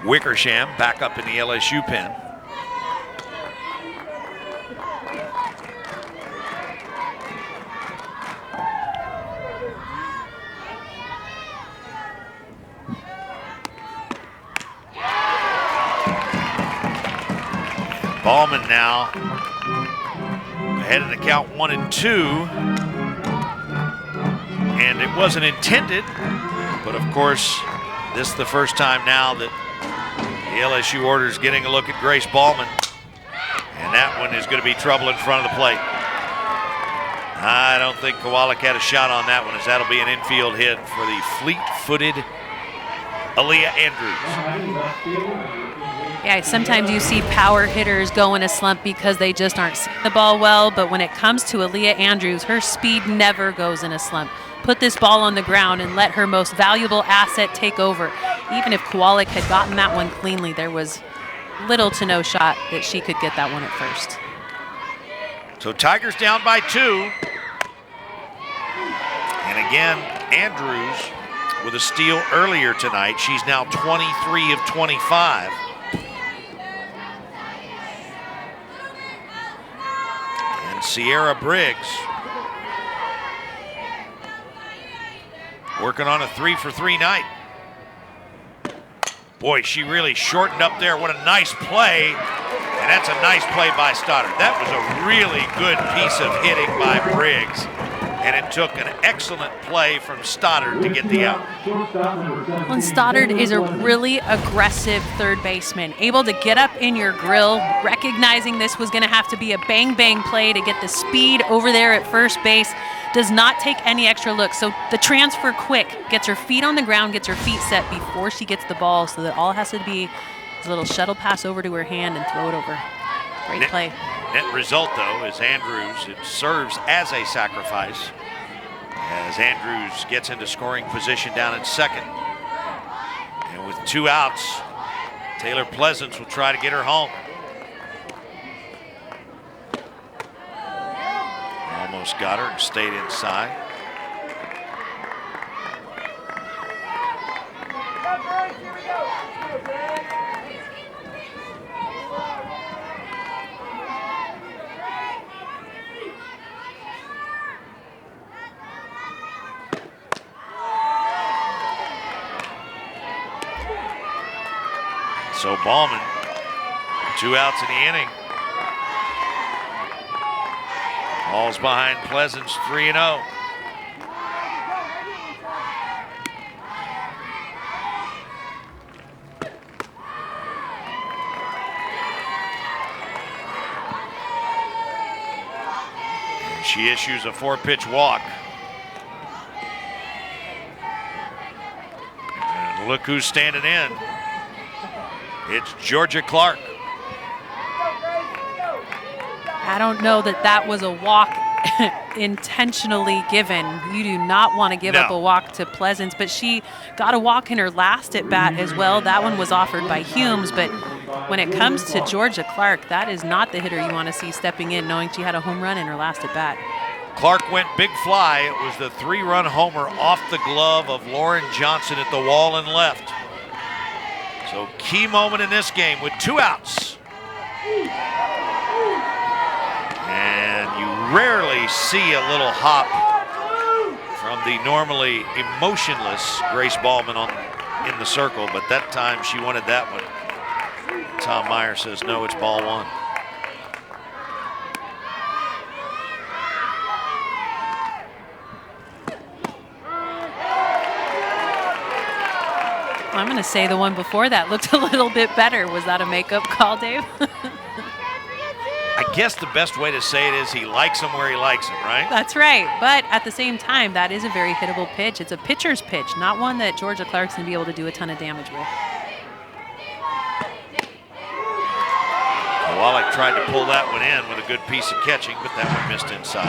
Wickersham back up in the LSU pen. Ballman now ahead of the count 1-2. And it wasn't intended, but of course, this is the first time now that the LSU order is getting a look at Grace Ballman. And that one is going to be trouble in front of the plate. I don't think Kowalik had a shot on that one, as that'll be an infield hit for the fleet-footed Aaliyah Andrews. Yeah, sometimes you see power hitters go in a slump because they just aren't seeing the ball well, but when it comes to Aaliyah Andrews, her speed never goes in a slump. Put this ball on the ground and let her most valuable asset take over. Even if Kowalik had gotten that one cleanly, there was little to no shot that she could get that one at first. So Tigers down by 2. And again, Andrews with a steal earlier tonight. She's now 23 of 25. And Sierra Briggs working on a 3-for-3 night. Boy, she really shortened up there. What a nice play. And that's a nice play by Stoddard. That was a really good piece of hitting by Briggs. And it took an excellent play from Stoddard to get the out. And Stoddard is a really aggressive third baseman, able to get up in your grill, recognizing this was going to have to be a bang-bang play to get the speed over there at first base. Does not take any extra look. So the transfer quick, gets her feet on the ground, gets her feet set before she gets the ball, so that all has to be is a little shuttle pass over to her hand and throw it over. Great play. Net result, though, is Andrews. It serves as a sacrifice as Andrews gets into scoring position down at second. And with 2 outs, Taylor Pleasance will try to get her home. Almost got her and stayed inside. So Ballman, 2 outs in the inning. Ball's behind Pleasance, 3-0. And she issues a 4-pitch walk. And look who's standing in. It's Georgia Clark. I don't know that that was a walk intentionally given. You do not want to give up a walk to Pleasance, but she got a walk in her last at bat as well. That one was offered by Humes, but when it comes to Georgia Clark, that is not the hitter you want to see stepping in, knowing she had a home run in her last at bat. Clark went big fly. It was the 3-run homer off the glove of Lauren Johnson at the wall and left. So key moment in this game with 2 outs. And you rarely see a little hop from the normally emotionless Grace Ballman in the circle, but that time she wanted that one. Tom Meyer says, no, it's ball 1. I'm going to say the one before that looked a little bit better. Was that a makeup call, Dave? I guess the best way to say it is he likes him where he likes him, right? That's right. But at the same time, that is a very hittable pitch. It's a pitcher's pitch, not one that Georgia Clark's going to be able to do a ton of damage with. Wallach tried to pull that one in with a good piece of catching, but that one missed inside.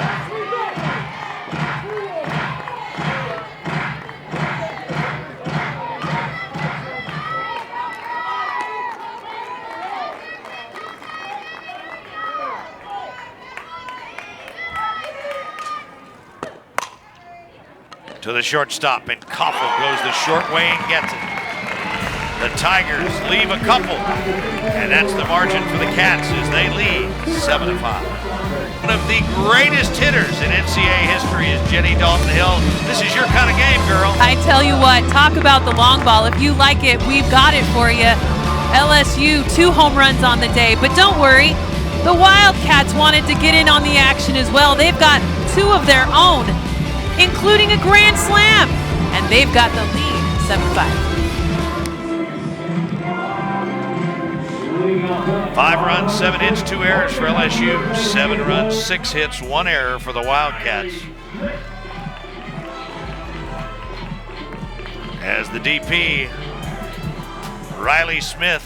To the shortstop, and Koffel goes the short way and gets it. The Tigers leave a couple, and that's the margin for the Cats as they lead 7-5. One of the greatest hitters in NCAA history is Jenny Dalton-Hill. This is your kind of game, girl. I tell you what, talk about the long ball. If you like it, we've got it for you. LSU, 2 home runs on the day, but don't worry. The Wildcats wanted to get in on the action as well. They've got 2 of their own, including a grand slam, and they've got the lead, 7-5. 5 runs, 7 hits, 2 errors for LSU. 7 runs, 6 hits, 1 error for the Wildcats. As the DP, Riley Smith,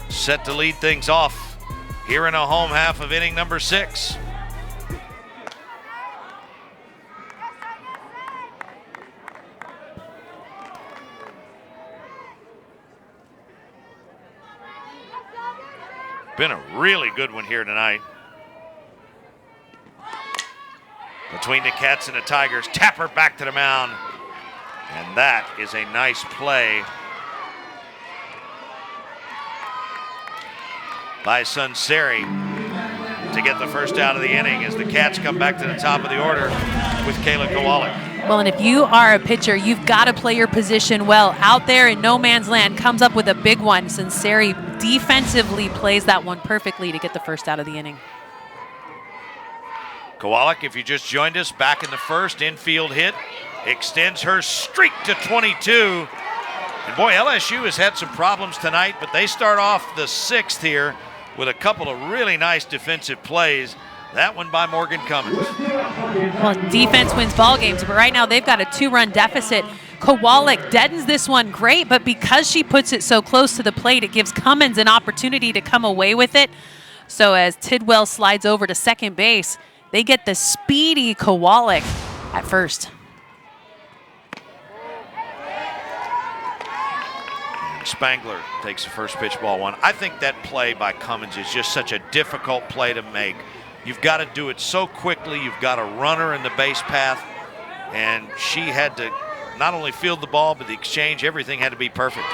set to lead things off here in a home half of inning number 6. Been a really good one here tonight. Between the Cats and the Tigers, Tapper back to the mound. And that is a nice play by Sunseri to get the first out of the inning as the Cats come back to the top of the order with Kayla Kowalik. Well, and if you are a pitcher, you've got to play your position well. Out there in no man's land, comes up with a big one. Sunseri defensively plays that one perfectly to get the first out of the inning. Kowalik, if you just joined us, back in the first, infield hit, extends her streak to 22. And boy, LSU has had some problems tonight, but they start off the 6th here with a couple of really nice defensive plays. That one by Morgan Cummins. Well, defense wins ball games, but right now they've got a 2-run deficit. Kowalik deadens this one great, but because she puts it so close to the plate, it gives Cummins an opportunity to come away with it. So as Tidwell slides over to second base, they get the speedy Kowalik at first. Spangler takes the first pitch, ball 1. I think that play by Cummins is just such a difficult play to make. You've got to do it so quickly. You've got a runner in the base path, and she had to not only field the ball, but the exchange, everything had to be perfect.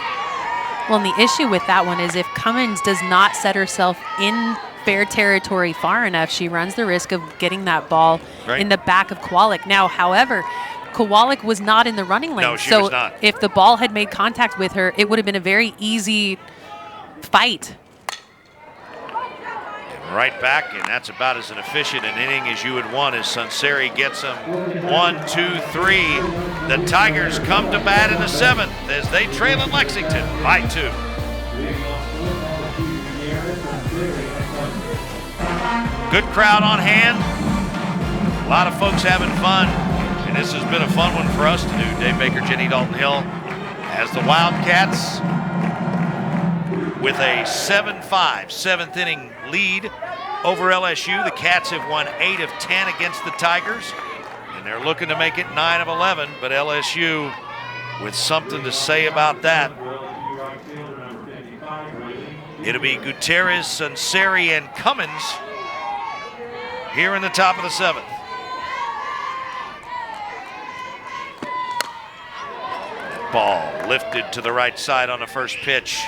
Well, and the issue with that one is if Cummins does not set herself in fair territory far enough, she runs the risk of getting that ball in the back of Kowalik. Now, however, Kowalik was not in the running lane. No, she was not. If the ball had made contact with her, it would have been a very easy fight. And right back, and that's about as an efficient an inning as you would want as Sunseri gets them 1, 2, 3. The Tigers come to bat in the 7th as they trail in Lexington by 2. Good crowd on hand. A lot of folks having fun. And this has been a fun one for us to do. Dave Baker, Jenny Dalton Hill, as the Wildcats with a 7-5 7th inning lead over LSU. The Cats have won 8 of 10 against the Tigers, and they're looking to make it 9 of 11, but LSU with something to say about that. It'll be Gutierrez, Sunseri, and Cummins here in the top of the 7th. Ball lifted to the right side on the first pitch,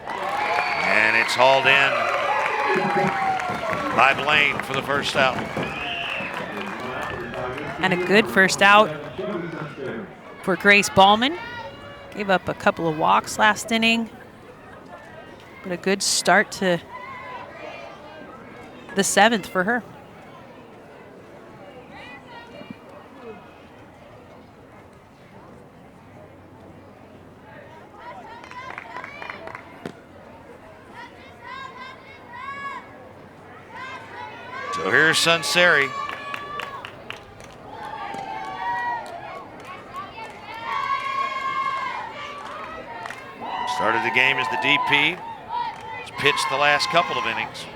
and it's hauled in by Blaine for the first out. And a good first out for Grace Ballman. Gave up a couple of walks last inning, but a good start to the 7th for her. So here's Sunseri. Started the game as the DP. He's pitched the last couple of innings.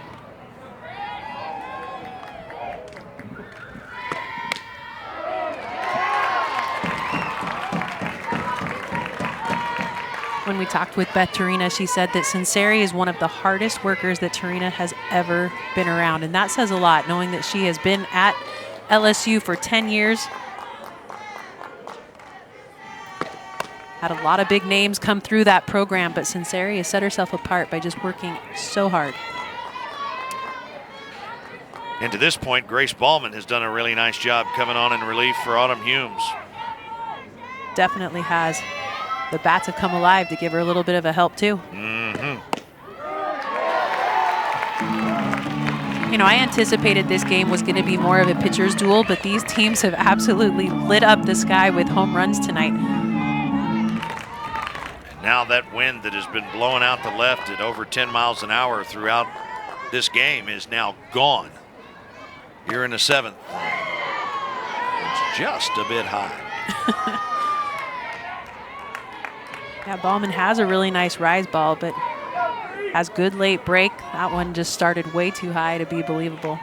When we talked with Beth Torina, she said that Sunseri is one of the hardest workers that Torina has ever been around. And that says a lot, knowing that she has been at LSU for 10 years. Had a lot of big names come through that program, but Sunseri has set herself apart by just working so hard. And to this point, Grace Ballman has done a really nice job coming on in relief for Autumn Humes. Definitely has. The bats have come alive to give her a little bit of a help too. You know, I anticipated this game was going to be more of a pitcher's duel, but these teams have absolutely lit up the sky with home runs tonight. Now that wind that has been blowing out the left at over 10 miles an hour throughout this game is now gone. Here in the 7th. It's just a bit high. Yeah, Ballman has a really nice rise ball, but has good late break. That one just started way too high to be believable.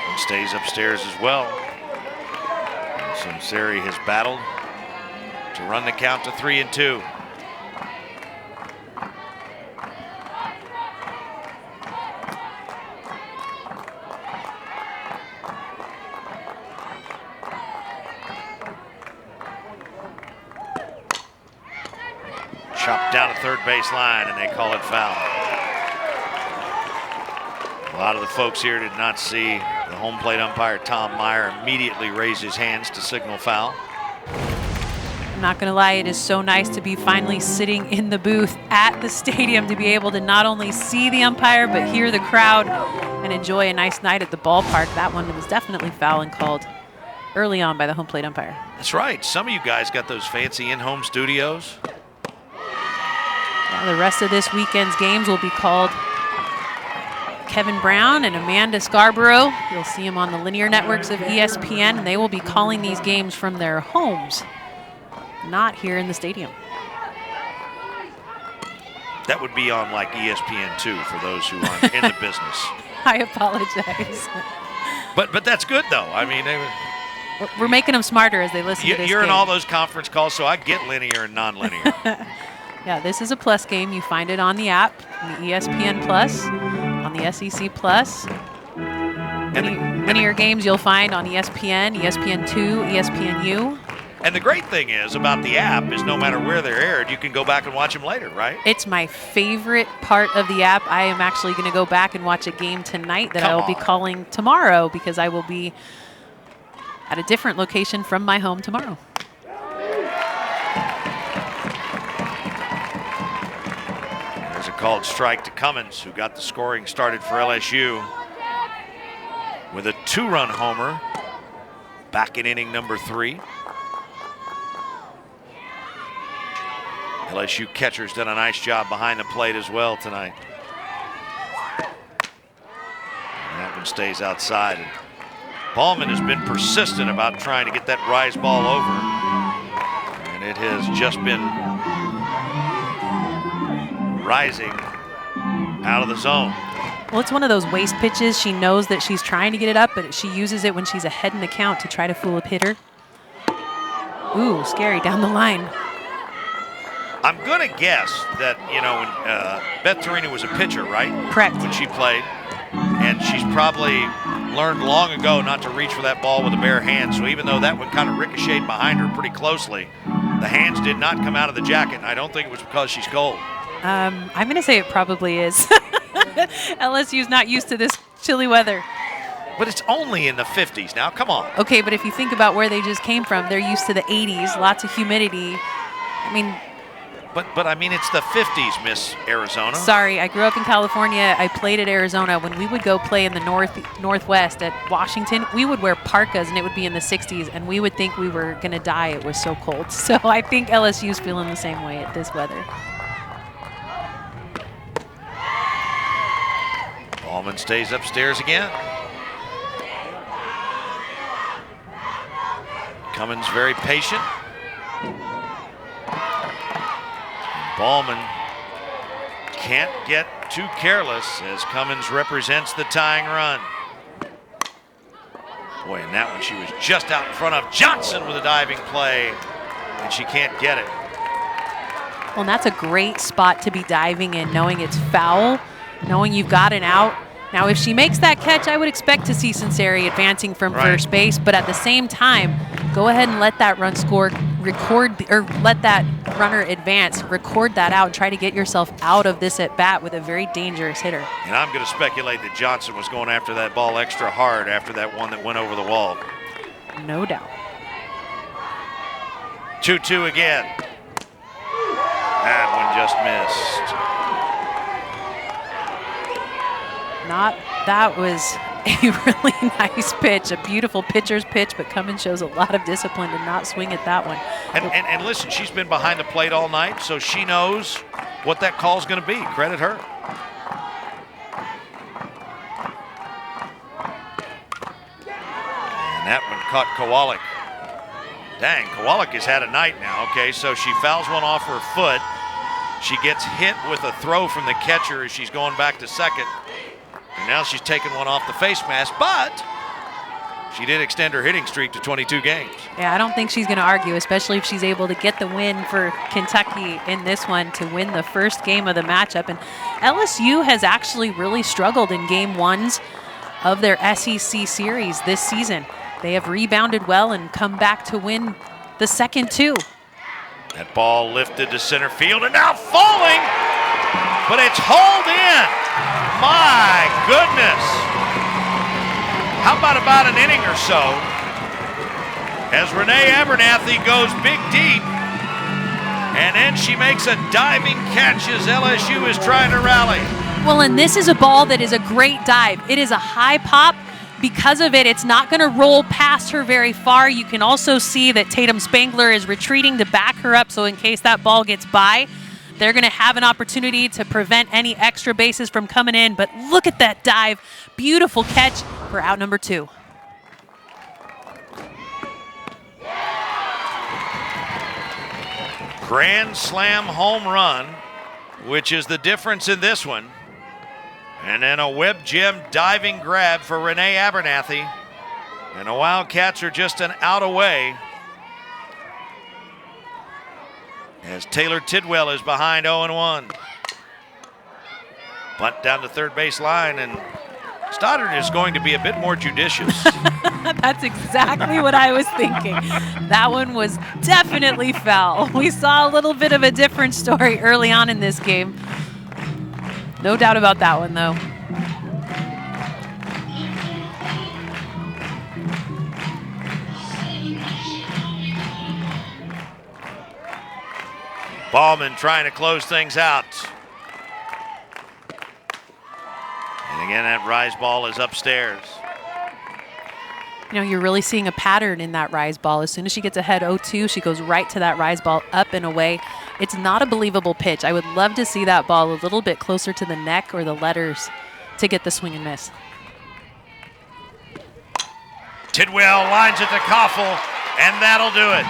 And stays upstairs as well. Sunseri has battled to run the count to 3-2. Chopped down the third base line, and they call it foul. A lot of the folks here did not see the home plate umpire, Tom Meyer, immediately raise his hands to signal foul. I'm not going to lie, it is so nice to be finally sitting in the booth at the stadium to be able to not only see the umpire but hear the crowd and enjoy a nice night at the ballpark. That one was definitely foul and called early on by the home plate umpire. That's right. Some of you guys got those fancy in-home studios. Yeah, the rest of this weekend's games will be called Kevin Brown and Amanda Scarborough. You'll see them on the linear networks of ESPN, and they will be calling these games from their homes, not here in the stadium. That would be on like ESPN2 for those who aren't in the business. I apologize. But that's good, though. I mean, we're making them smarter as they listen to this you're game. in all those conference calls, so I get linear and non-linear. Yeah, this is a Plus game. You find it on the app, on the ESPN Plus, on the SEC Plus. Linear games you'll find on ESPN, ESPN2, ESPNU. And the great thing is about the app is no matter where they're aired, you can go back and watch them later, right? It's my favorite part of the app. I am actually going to go back and watch a game tonight that I will be calling tomorrow because I will be at a different location from my home tomorrow. There's a called strike to Cummins, who got the scoring started for LSU with a 2-run homer back in inning number 3. LSU catcher's done a nice job behind the plate as well tonight. And that one stays outside. And Ballman has been persistent about trying to get that rise ball over. And it has just been rising out of the zone. Well, it's one of those waste pitches. She knows that she's trying to get it up, but she uses it when she's ahead in the count to try to fool a hitter. Ooh, scary down the line. I'm going to guess that, you know, when Beth Torino was a pitcher, right? Correct. When she played. And she's probably learned long ago not to reach for that ball with a bare hand. So even though that one kind of ricocheted behind her pretty closely, the hands did not come out of the jacket. And I don't think it was because she's cold. I'm going to say it probably is. LSU's not used to this chilly weather. But it's only in the 50s now. Come on. Okay, but if you think about where they just came from, they're used to the 80s, lots of humidity. I mean... But I mean, it's the 50s, Miss Arizona. Sorry, I grew up in California. I played at Arizona. When we would go play in the northwest at Washington, we would wear parkas, and it would be in the 60s, and we would think we were going to die. It was so cold. So I think LSU's feeling the same way at this weather. Ballman stays upstairs again. Cummins very patient. Ballman can't get too careless as Cummins represents the tying run. Boy, in that one she was just out in front of Johnson with a diving play, and she can't get it. Well, and that's a great spot to be diving in, knowing it's foul, knowing you've got an out. Now, if she makes that catch, I would expect to see Sinceri advancing from first base, but at the same time, go ahead and let that run score let that runner advance, record that out, and try to get yourself out of this at bat with a very dangerous hitter. And I'm going to speculate that Johnson was going after that ball extra hard after that one that went over the wall. No doubt. 2-2 again. That one just missed. That was a really nice pitch, a beautiful pitcher's pitch, but Cummins shows a lot of discipline to not swing at that one. And listen, she's been behind the plate all night, so she knows what that call's going to be. Credit her. And that one caught Kowalik. Dang, Kowalik has had a night now. Okay, so she fouls one off her foot. She gets hit with a throw from the catcher as she's going back to second. And now she's taken one off the face mask, but she did extend her hitting streak to 22 games. Yeah, I don't think she's going to argue, especially if she's able to get the win for Kentucky in this one to win the first game of the matchup. And LSU has actually really struggled in game ones of their SEC series this season. They have rebounded well and come back to win the second two. That ball lifted to center field and now falling, but it's hauled in. My goodness. How about an inning or so as Renee Abernathy goes big deep And then she makes a diving catch as LSU is trying to rally. Well, and this is a ball that is a great dive. It is a high pop. Because of it, it's not going to roll past her very far. You can also see that Tatum Spangler is retreating to back her up, so in case that ball gets by, they're going to have an opportunity to prevent any extra bases from coming in. But look at that dive. Beautiful catch for out number 2. Grand slam home run, which is the difference in this one. And then a web gem diving grab for Renee Abernathy. And the Wildcats are just an out away as Taylor Tidwell is behind 0-1. Bunt down the third base line, and Stoddard is going to be a bit more judicious. That's exactly what I was thinking. That one was definitely foul. We saw a little bit of a different story early on in this game. No doubt about that one, though. Ballman trying to close things out. And again, that rise ball is upstairs. You know, you're really seeing a pattern in that rise ball. As soon as she gets ahead 0-2, she goes right to that rise ball, up and away. It's not a believable pitch. I would love to see that ball a little bit closer to the neck or the letters to get the swing and miss. Tidwell lines it to Koffel, and that'll do it.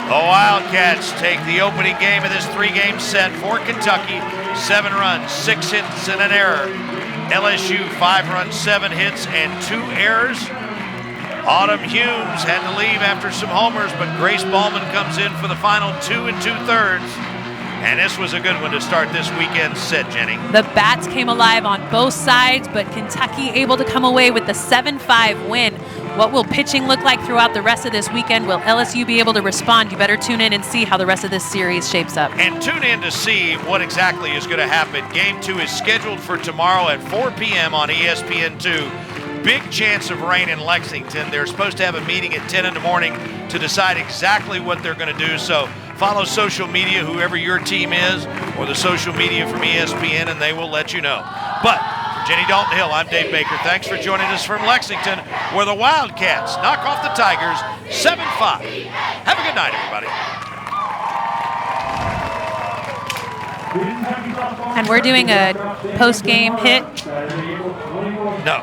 The Wildcats take the opening game of this 3-game set for Kentucky. 7 runs, 6 hits, and an error. LSU 5 runs, 7 hits, and 2 errors. Autumn Humes had to leave after some homers, but Grace Ballman comes in for the final 2 2/3. And this was a good one to start this weekend set, Jenny. The bats came alive on both sides, but Kentucky able to come away with the 7-5 win. What will pitching look like throughout the rest of this weekend? Will LSU be able to respond? You better tune in and see how the rest of this series shapes up. And tune in to see what exactly is going to happen. Game 2 is scheduled for tomorrow at 4 p.m. on ESPN2. Big chance of rain in Lexington. They're supposed to have a meeting at 10 in the morning to decide exactly what they're going to do. So follow social media, whoever your team is, or the social media from ESPN, and they will let you know. But for Jenny Dalton Hill, I'm Dave Baker. Thanks for joining us from Lexington, where the Wildcats knock off the Tigers 7-5. Have a good night, everybody. And we're doing a post-game hit. No.